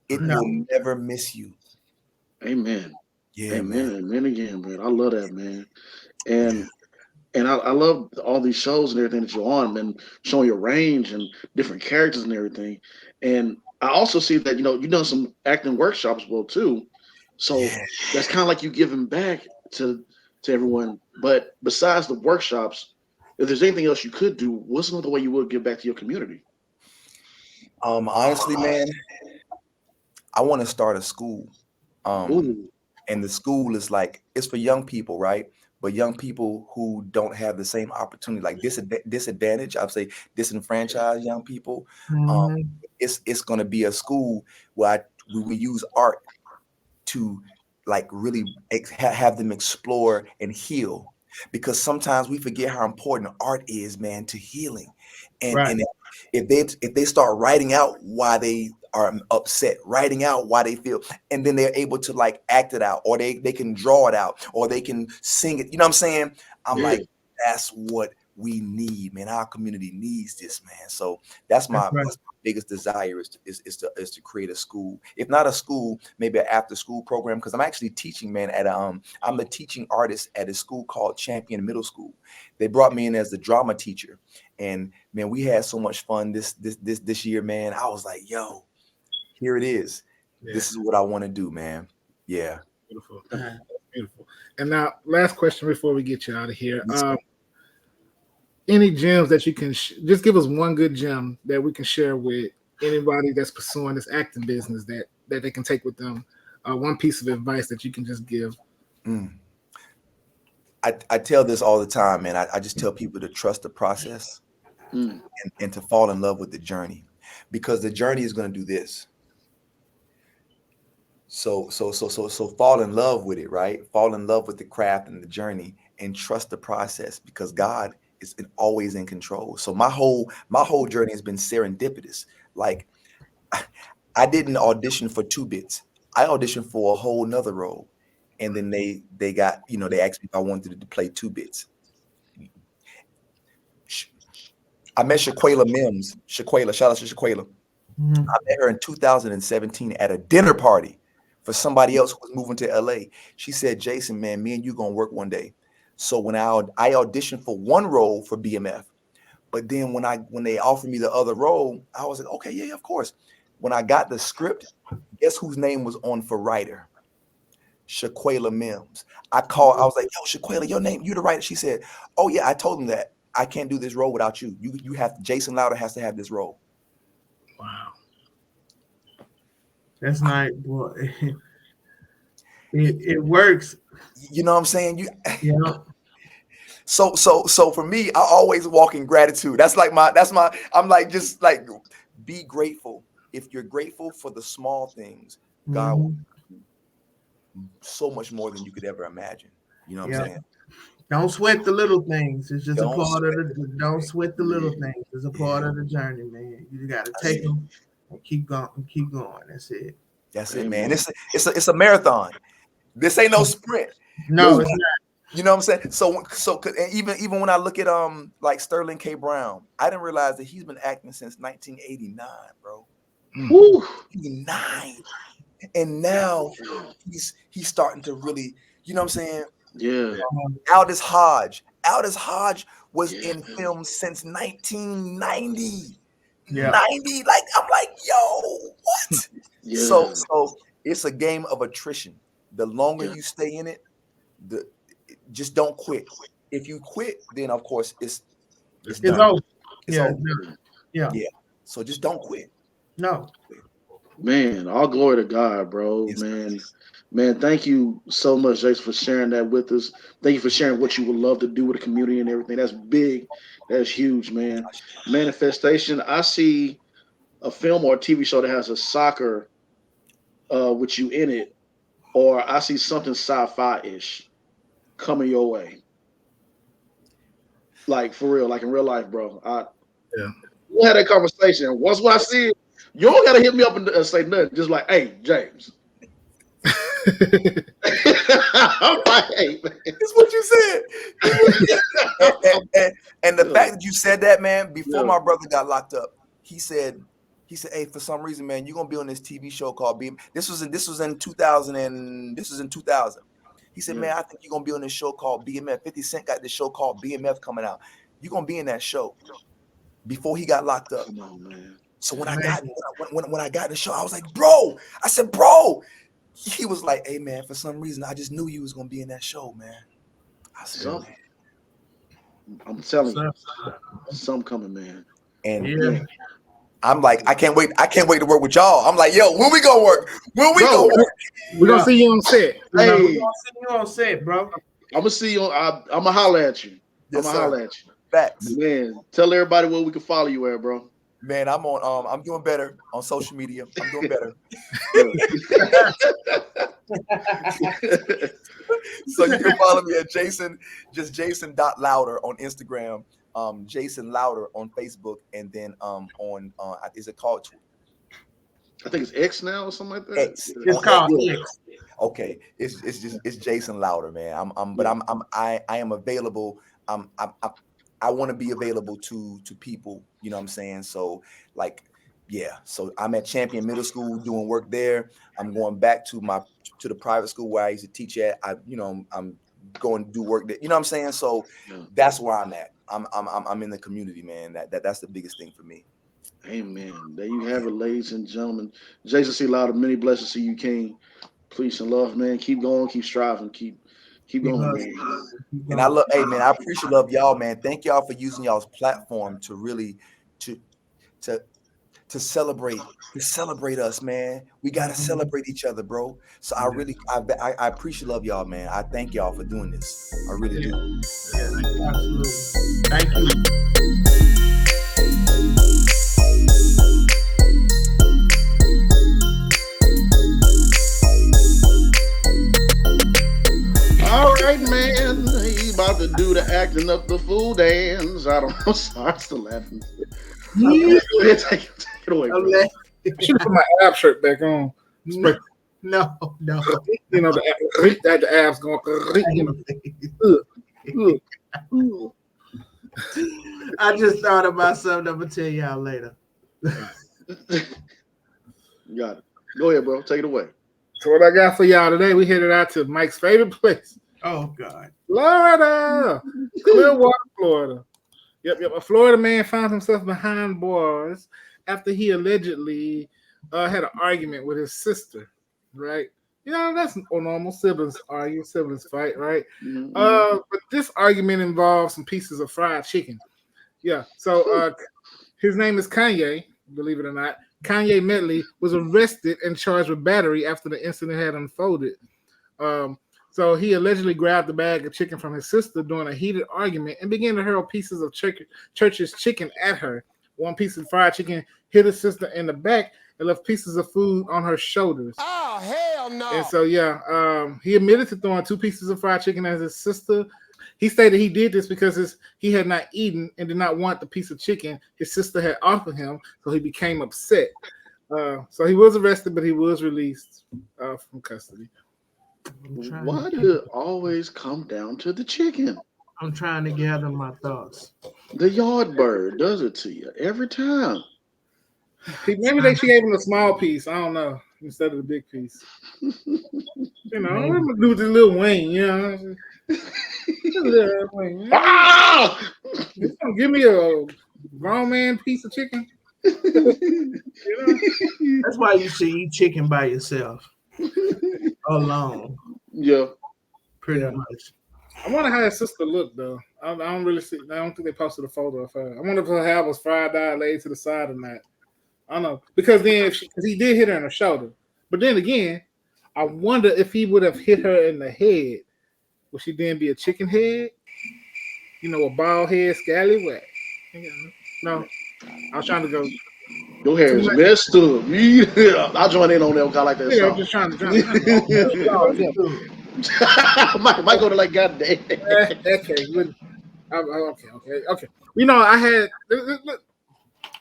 It No. will never miss you. Amen. Yeah, Amen. man. Amen again, man. I love that, man. Yeah. And I love all these shows and everything that you're on, man, showing your range and different characters and everything. And I also see that, you've done some acting workshops, well, too. So Yeah. that's kind of like you giving back to everyone. But besides the workshops, if there's anything else you could do, what's another way you would give back to your community? Honestly, man, I want to start a school. Ooh, And the school is like, it's for young people, right? But young people who don't have the same opportunity, like disadvantage, I'd say disenfranchised young people. Um, Mhm. it's going to be a school where we use art to like really have them explore and heal, because sometimes we forget how important art is, man, to healing. Right. And if they start writing out why they are upset, writing out why they feel, and then they're able to like act it out, or they can draw it out, or they can sing it, you know what I'm saying? I'm yeah. like, that's what we need, man. Our community needs this, man. So that's That's my right. biggest desire is to create a school. If not a school, maybe an after school program, because I'm actually teaching, man, at I'm a teaching artist at a school called Champion Middle School. They brought me in as the drama teacher, and man, we had so much fun this year, man. I was like, yo, here it is. Yeah. This is what I want to do, man. Yeah. Beautiful. Uh, Beautiful. And now, last question before we get you out of here. Yes, sir. Any gems that you can just give us one good gem that we can share with anybody that's pursuing this acting business that they can take with them. One piece of advice that you can just give. Mm. I tell this all the time, man. I just tell people to trust the process Mm. and to fall in love with the journey, because the journey is going to do this. So fall in love with it, right? Fall in love with the craft and the journey, and trust the process, because God is always in control. So my whole journey has been serendipitous. Like, I didn't audition for 2 bits. I auditioned for a whole nother role. And then they got, they asked me if I wanted to play 2 bits. I met Shaquela Mims. Shaquela, shout out to Shaquela. mhm. I met her in 2017 at a dinner party for somebody else who was moving to LA. She said, Jason, man, me and you gonna work one day. So when I auditioned for one role for BMF, but then when they offered me the other role, I was like, okay, yeah, of course. When I got the script, guess whose name was on for writer? Shaquela Mims. I was like, yo, Shaquela, your name, you the writer. She said, oh yeah, I told him that I can't do this role without you. You have Jason Louder has to have this role. Wow. That's not boy. It works. You know what I'm saying? Yeah. So for me, I always walk in gratitude. That's my I'm like, just like, be grateful. If you're grateful for the small things, God will so much more than you could ever imagine. You know what I'm saying? Don't sweat the little things. It's just a Don't part of sweat the. Don't sweat the little things. It's a part of the journey, man. You got to take them and keep going. Keep going. That's it. That's it, man. It's a marathon. This ain't no sprint. No, it's not. You know what I'm saying? So and even when I look at like Sterling K. Brown, I didn't realize that he's been acting since 1989, bro. 89. And now he's starting to really, you know what I'm saying? Yeah. Aldous Hodge was in film since 1990. Yeah. 90, like I'm like, yo, what? Yeah. So it's a game of attrition. The longer you stay in it, just don't quit. If you quit, then of course it's done. over. It's yeah, over. Yeah. So just don't quit. No. Man, all glory to God, bro. Yes, Man, thank you so much, Jason, for sharing that with us. Thank you for sharing what you would love to do with the community and everything. That's big. That's huge, man. Manifestation. I see a film or a TV show that has a soccer with you in it, or I see something sci-fi-ish coming your way. Like for real, like in real life, bro. We had that conversation. Once when I see it, you don't gotta hit me up and say nothing. Just like, hey, James. I'm like, hey, man. It's what you said. and the fact that you said that, man, before my brother got locked up, he said, hey, for some reason, man, you're gonna be on this TV show called BMF. This was in 2000 He said, man, I think you're gonna be on this show called BMF. 50 Cent got this show called BMF coming out. You're gonna be in that show. Before he got locked up. Come on, man. So when I got the show, I was like, bro. I said, bro. He was like, hey, man, for some reason, I just knew you was gonna be in that show, man. I said, I'm telling you, something coming, man. And I'm like, I can't wait to work with y'all. I'm like, yo, when we gonna work? When we gonna work? We're gonna see you on set. Hey, we're gonna see you on set, bro. I'm gonna see you. I'm gonna holler at you. Yes, I'm gonna holler at you. Facts. Man, tell everybody where we can follow you at, bro. Man, I'm on. I'm doing better on social media. I'm doing better. So you can follow me at Jason.Louder on Instagram, Jason Louder on Facebook, and then on is it called? I think it's X now or something like that. X. It's called X. Okay, it's Jason Louder, man. I am available. I want to be available to people, you know what I'm saying? So like, yeah. So I'm at Champion Middle School doing work there. I'm going back to the private school where I used to teach at. I'm going to do work there. You know what I'm saying? So that's where I'm at. I'm in the community, man. That's the biggest thing for me. Amen. There you have it, ladies and gentlemen. Jason C.Louder, many blessings to you, King. Peace and love, man. Keep going, keep striving, keep going, man. And I appreciate y'all, man. Thank y'all for using y'all's platform to really to celebrate us, man. We gotta celebrate each other, bro. So I appreciate y'all, man. I thank y'all for doing this. I really do. Yeah, absolutely. Thank you. All right, man. He about to do the acting up the fool dance. I don't know. Sorry, I'm still laughing. Go ahead, take it away, bro. I should put my ab shirt back on. No. You know, the abs going. I just thought about something. I'm gonna tell y'all later. You got it. Go ahead, bro. Take it away. So what I got for y'all today, we headed out to Mike's favorite place. Oh God. Florida. Clearwater, Florida. Yep. A Florida man found himself behind bars after he allegedly had an argument with his sister, right? That's normal. Siblings argue, siblings fight, right? Mhm. But this argument involves some pieces of fried chicken. Yeah. So his name is Kanye, believe it or not. Kanye Medley was arrested and charged with battery after the incident had unfolded. So he allegedly grabbed a bag of chicken from his sister during a heated argument and began to hurl pieces of church's chicken at her. One piece of fried chicken hit his sister in the back and left pieces of food on her shoulders. Oh, hell no. And so, he admitted to throwing 2 pieces of fried chicken at his sister. He stated he did this because he had not eaten and did not want the piece of chicken his sister had offered him, so he became upset. So he was arrested, but he was released from custody. Why did it always come down to the chicken? I'm trying to gather my thoughts. The yard bird does it to you every time. Maybe she gave him a small piece. I don't know, instead of the big piece. I'm gonna do this little Wayne. Ah! Give me a grown man piece of chicken. That's why you should eat chicken by yourself, alone. Yeah, pretty much. I wonder how his sister looked though. I don't really see. I don't think they posted a photo of her. I wonder if her hair was fried out, laid to the side or not. I don't know, because then because he did hit her in the shoulder, but then again, I wonder if he would have hit her in the head, would she then be a chicken head? A bald head scallywag. No, I was trying to go. Your hair is messed up. Yeah, I'll join in on that. I like that song. I'm just trying to. Might go to like goddamn. Okay.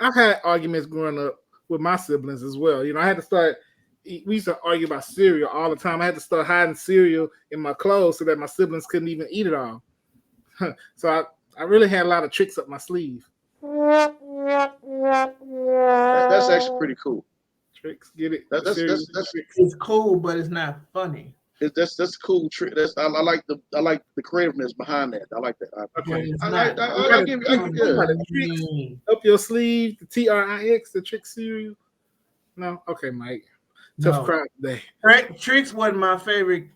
I've had arguments growing up with my siblings as well. I had to start. We used to argue about cereal all the time. I had to start hiding cereal in my clothes so that my siblings couldn't even eat it all. So I really had a lot of tricks up my sleeve. That's actually pretty cool. Tricks, get it? That's it's cool, but it's not funny. That's a cool trick. I like the creativeness behind that. I like that. I give you up your sleeve, the TRIX, the trick cereal. No, okay, Mike. Tough crowd today. Tricks wasn't my favorite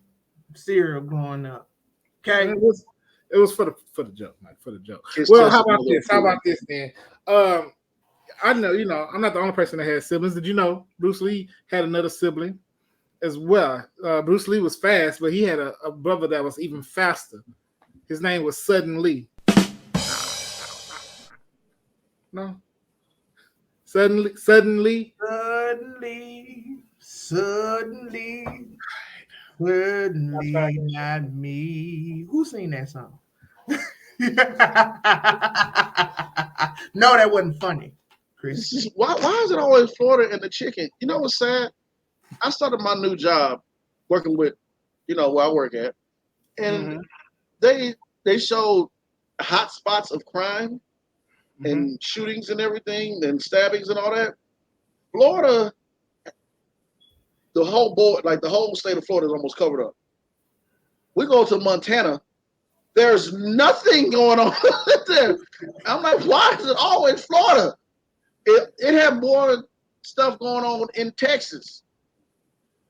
cereal growing up. Okay, it was for the joke, Mike. For the joke. Well, how about this? How about this then? I know, I'm not the only person that has siblings. Did you know Bruce Lee had another sibling as well? Bruce Lee was fast, but he had a brother that was even faster. His name was Sudden Lee. No. Suddenly, not me. Who sing that song? No, that wasn't funny, Chris. Why is it always Florida and the chicken? You know what's sad? I started my new job working with, where I work at, and they showed hot spots of crime and shootings and everything, and stabbings and all that. Florida, the whole state of Florida is almost covered up. We go to Montana, there's nothing going on there. I'm like, why is it always Florida? It had more stuff going on in Texas.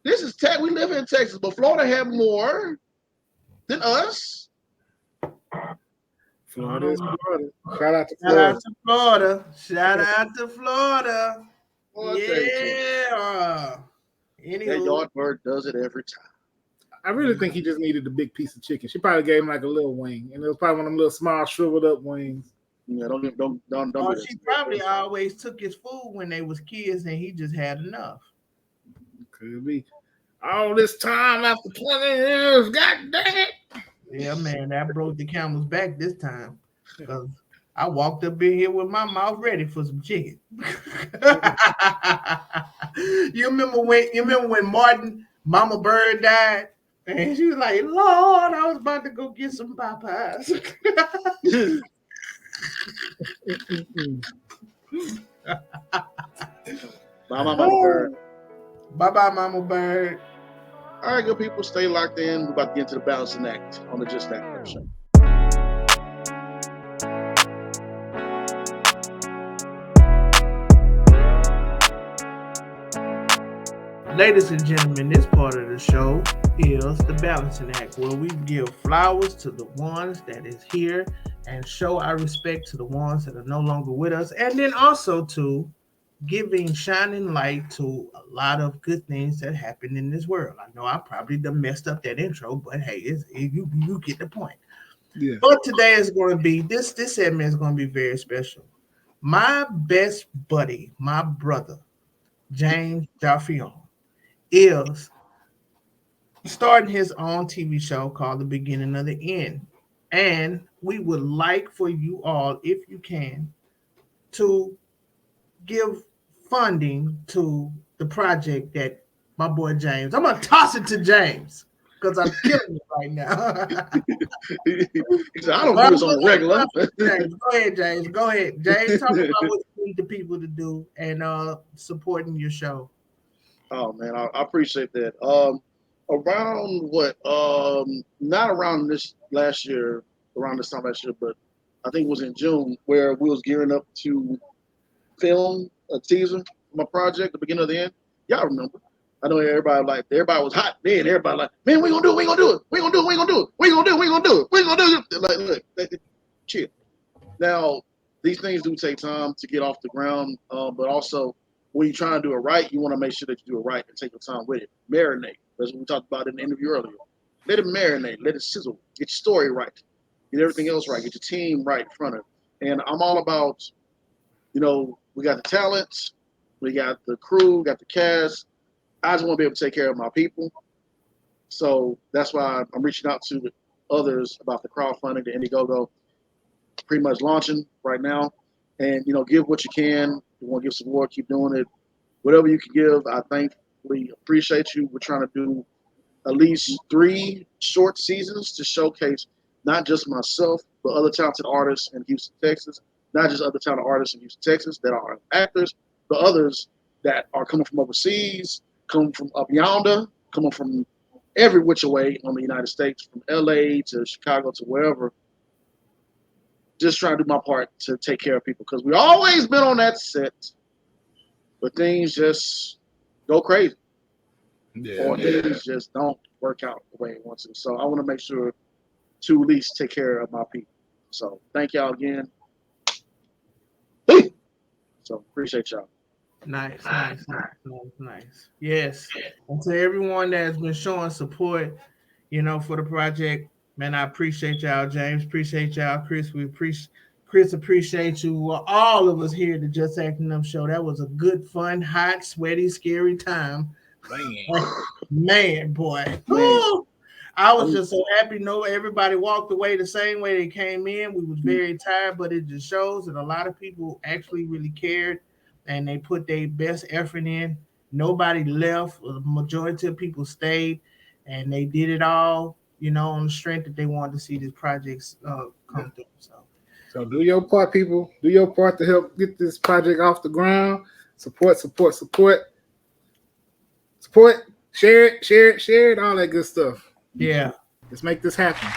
This is we live in Texas, but Florida had more than us. Florida is Florida. Shout out to Florida. Yeah. That yard bird does it every time. I really think he just needed a big piece of chicken. She probably gave him like a little wing, and it was probably one of them little small shriveled up wings. Yeah, don't. She probably always took his food when they was kids, and he just had enough. Could be. All this time after 20 years, god dang it! Yeah, man, that broke the camel's back this time. Because I walked up in here with my mouth ready for some chicken. You remember when Martin, Mama Bird died? And she was like, Lord, I was about to go get some Popeyes. Bye, Mama Bird. Bye-bye, Mama Bird. All right, good people, stay locked in. We're about to get into the balancing act on the Just Acting Up Show. Ladies and gentlemen, this part of the show is the balancing act, where we give flowers to the ones that is here and show our respect to the ones that are no longer with us, and then also to giving shining light to a lot of good things that happen in this world. I know I probably done messed up that intro, but hey, you get the point. Yeah. But today is going to be this segment is going to be very special. My best buddy, my brother, James Jaffion, is starting his own TV show called The Beginning of the End. And we would like for you all, if you can, to give funding to the project that my boy James. I'm gonna toss it to James because I'm killing it right now. He said, I don't do this on the regular. James, go ahead, James. Go ahead, James. Talk about what you need the people to do and supporting your show. Oh man, I appreciate that. Around what? Not around this last year, around this time last year, but I think it was in June where we was gearing up to film a teaser for my project, The Beginning of the End. Y'all remember? I know everybody was hot then. Everybody like, man, we gonna do it. We gonna do it. We gonna do it. We gonna do it. We gonna do it. We gonna do it. We gonna do it. Like, look, chill. Now, these things do take time to get off the ground, but also when you're trying to do it right, you want to make sure that you do it right and take your time with it. Marinate. That's what we talked about in the interview earlier. Let it marinate. Let it sizzle. Get your story right. Get everything else right. Get your team right in front of it. And I'm all about, we got the talents, we got the crew, got the cast. I just want to be able to take care of my people. So that's why I'm reaching out to others about the crowdfunding, the Indiegogo, pretty much launching right now. And, give what you can. You want to give support, keep doing it. Whatever you can give, I thankfully appreciate you. We're trying to do at least 3 short seasons to showcase not just myself, but other talented artists in Houston, Texas. Not just other talented artists in Houston, Texas that are actors, but others that are coming from overseas, coming from up yonder, coming from every which way on the United States, from LA to Chicago to wherever. Just trying to do my part to take care of people because we always been on that set, but things just go crazy. Or things just don't work out the way it wants to. So I want to make sure to at least take care of my people. So thank y'all again. So appreciate y'all. Nice. Yes. And to everyone that has been showing support, for the project, man, I appreciate y'all. James, appreciate y'all. Chris, Chris, appreciate you. All of us here at the Just Acting Up Show. That was a good, fun, hot, sweaty, scary time. Man, boy. Woo! I was just so happy. Everybody walked away the same way they came in. We was very tired, but it just shows that a lot of people actually really cared and they put their best effort in. Nobody left. The majority of people stayed and they did it all, on the strength that they wanted to see these projects come through. So do your part, people. Do your part to help get this project off the ground. Support. Share it, all that good stuff. Yeah. Let's make this happen.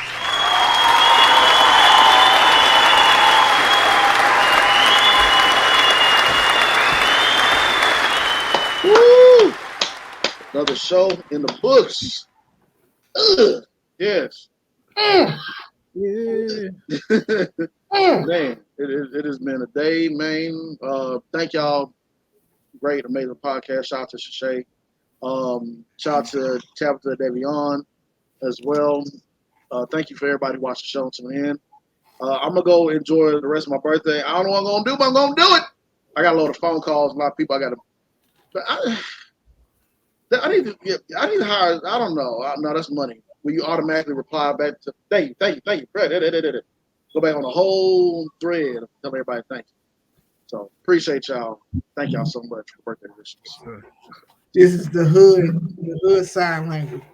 Woo! Another show in the books. Ugh. Yes. Yeah. Man, it has been a day, man. Thank y'all. Great, amazing podcast. Shout out to Shay. Shout out to Tabitha Devion as well. Thank you for everybody who watched the show and tuned in. I'm gonna go enjoy the rest of my birthday. I don't know what I'm gonna do, but I'm gonna do it. I got a lot of phone calls, a lot of people I gotta. But I need to hire. I don't know. No, that's money. When you automatically reply back to thank you. Go back on the whole thread and tell everybody thank you. So appreciate y'all. Thank y'all so much for birthday wishes. This is the hood sign language.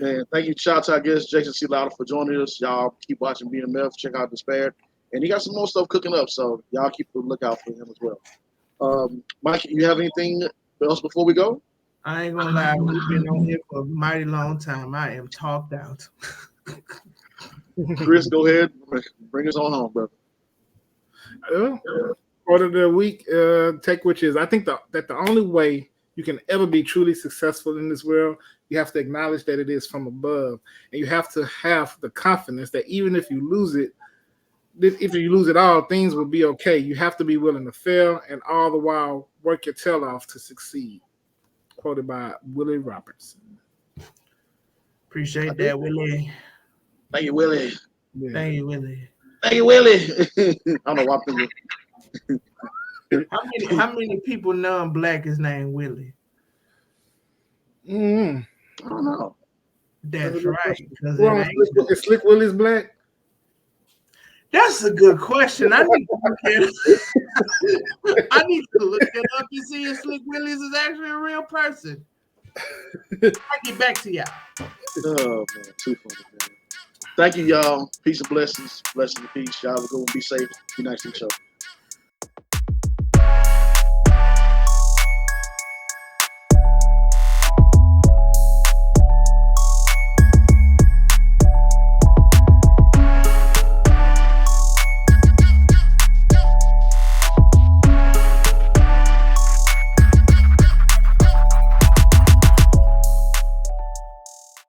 Man, thank you. Shout out to our guest, Jason C.Louder, for joining us. Y'all keep watching BMF. Check out Despair. And he got some more stuff cooking up, so y'all keep a lookout for him as well. Mike, you have anything else before we go? I ain't gonna lie, we've been on here for a mighty long time. I am talked out. Chris, go ahead. Bring us on home, brother. Quote of the week take, which is, I think that the only way you can ever be truly successful in this world, you have to acknowledge that it is from above, and you have to have the confidence that even if you lose it, if you lose it all, things will be okay. You have to be willing to fail, and all the while work your tail off to succeed. Quoted by Willie Robertson. Appreciate that, Willie. Thank you, Willie. Yeah. Thank you, Willie. Thank you, Willie. I don't know why I'm thinking. How many people non-black is named Willie? Mm-hmm. I don't know. That's right. Well, is Slick Willie's black? That's a good question. I need to look it up. I need to look it up and see if Slick Williams is actually a real person. I'll get back to y'all. Oh man, too funny, man. Thank you, y'all. Peace and blessings. Blessings and peace. Y'all have a good one. Be safe. Be nice to each other.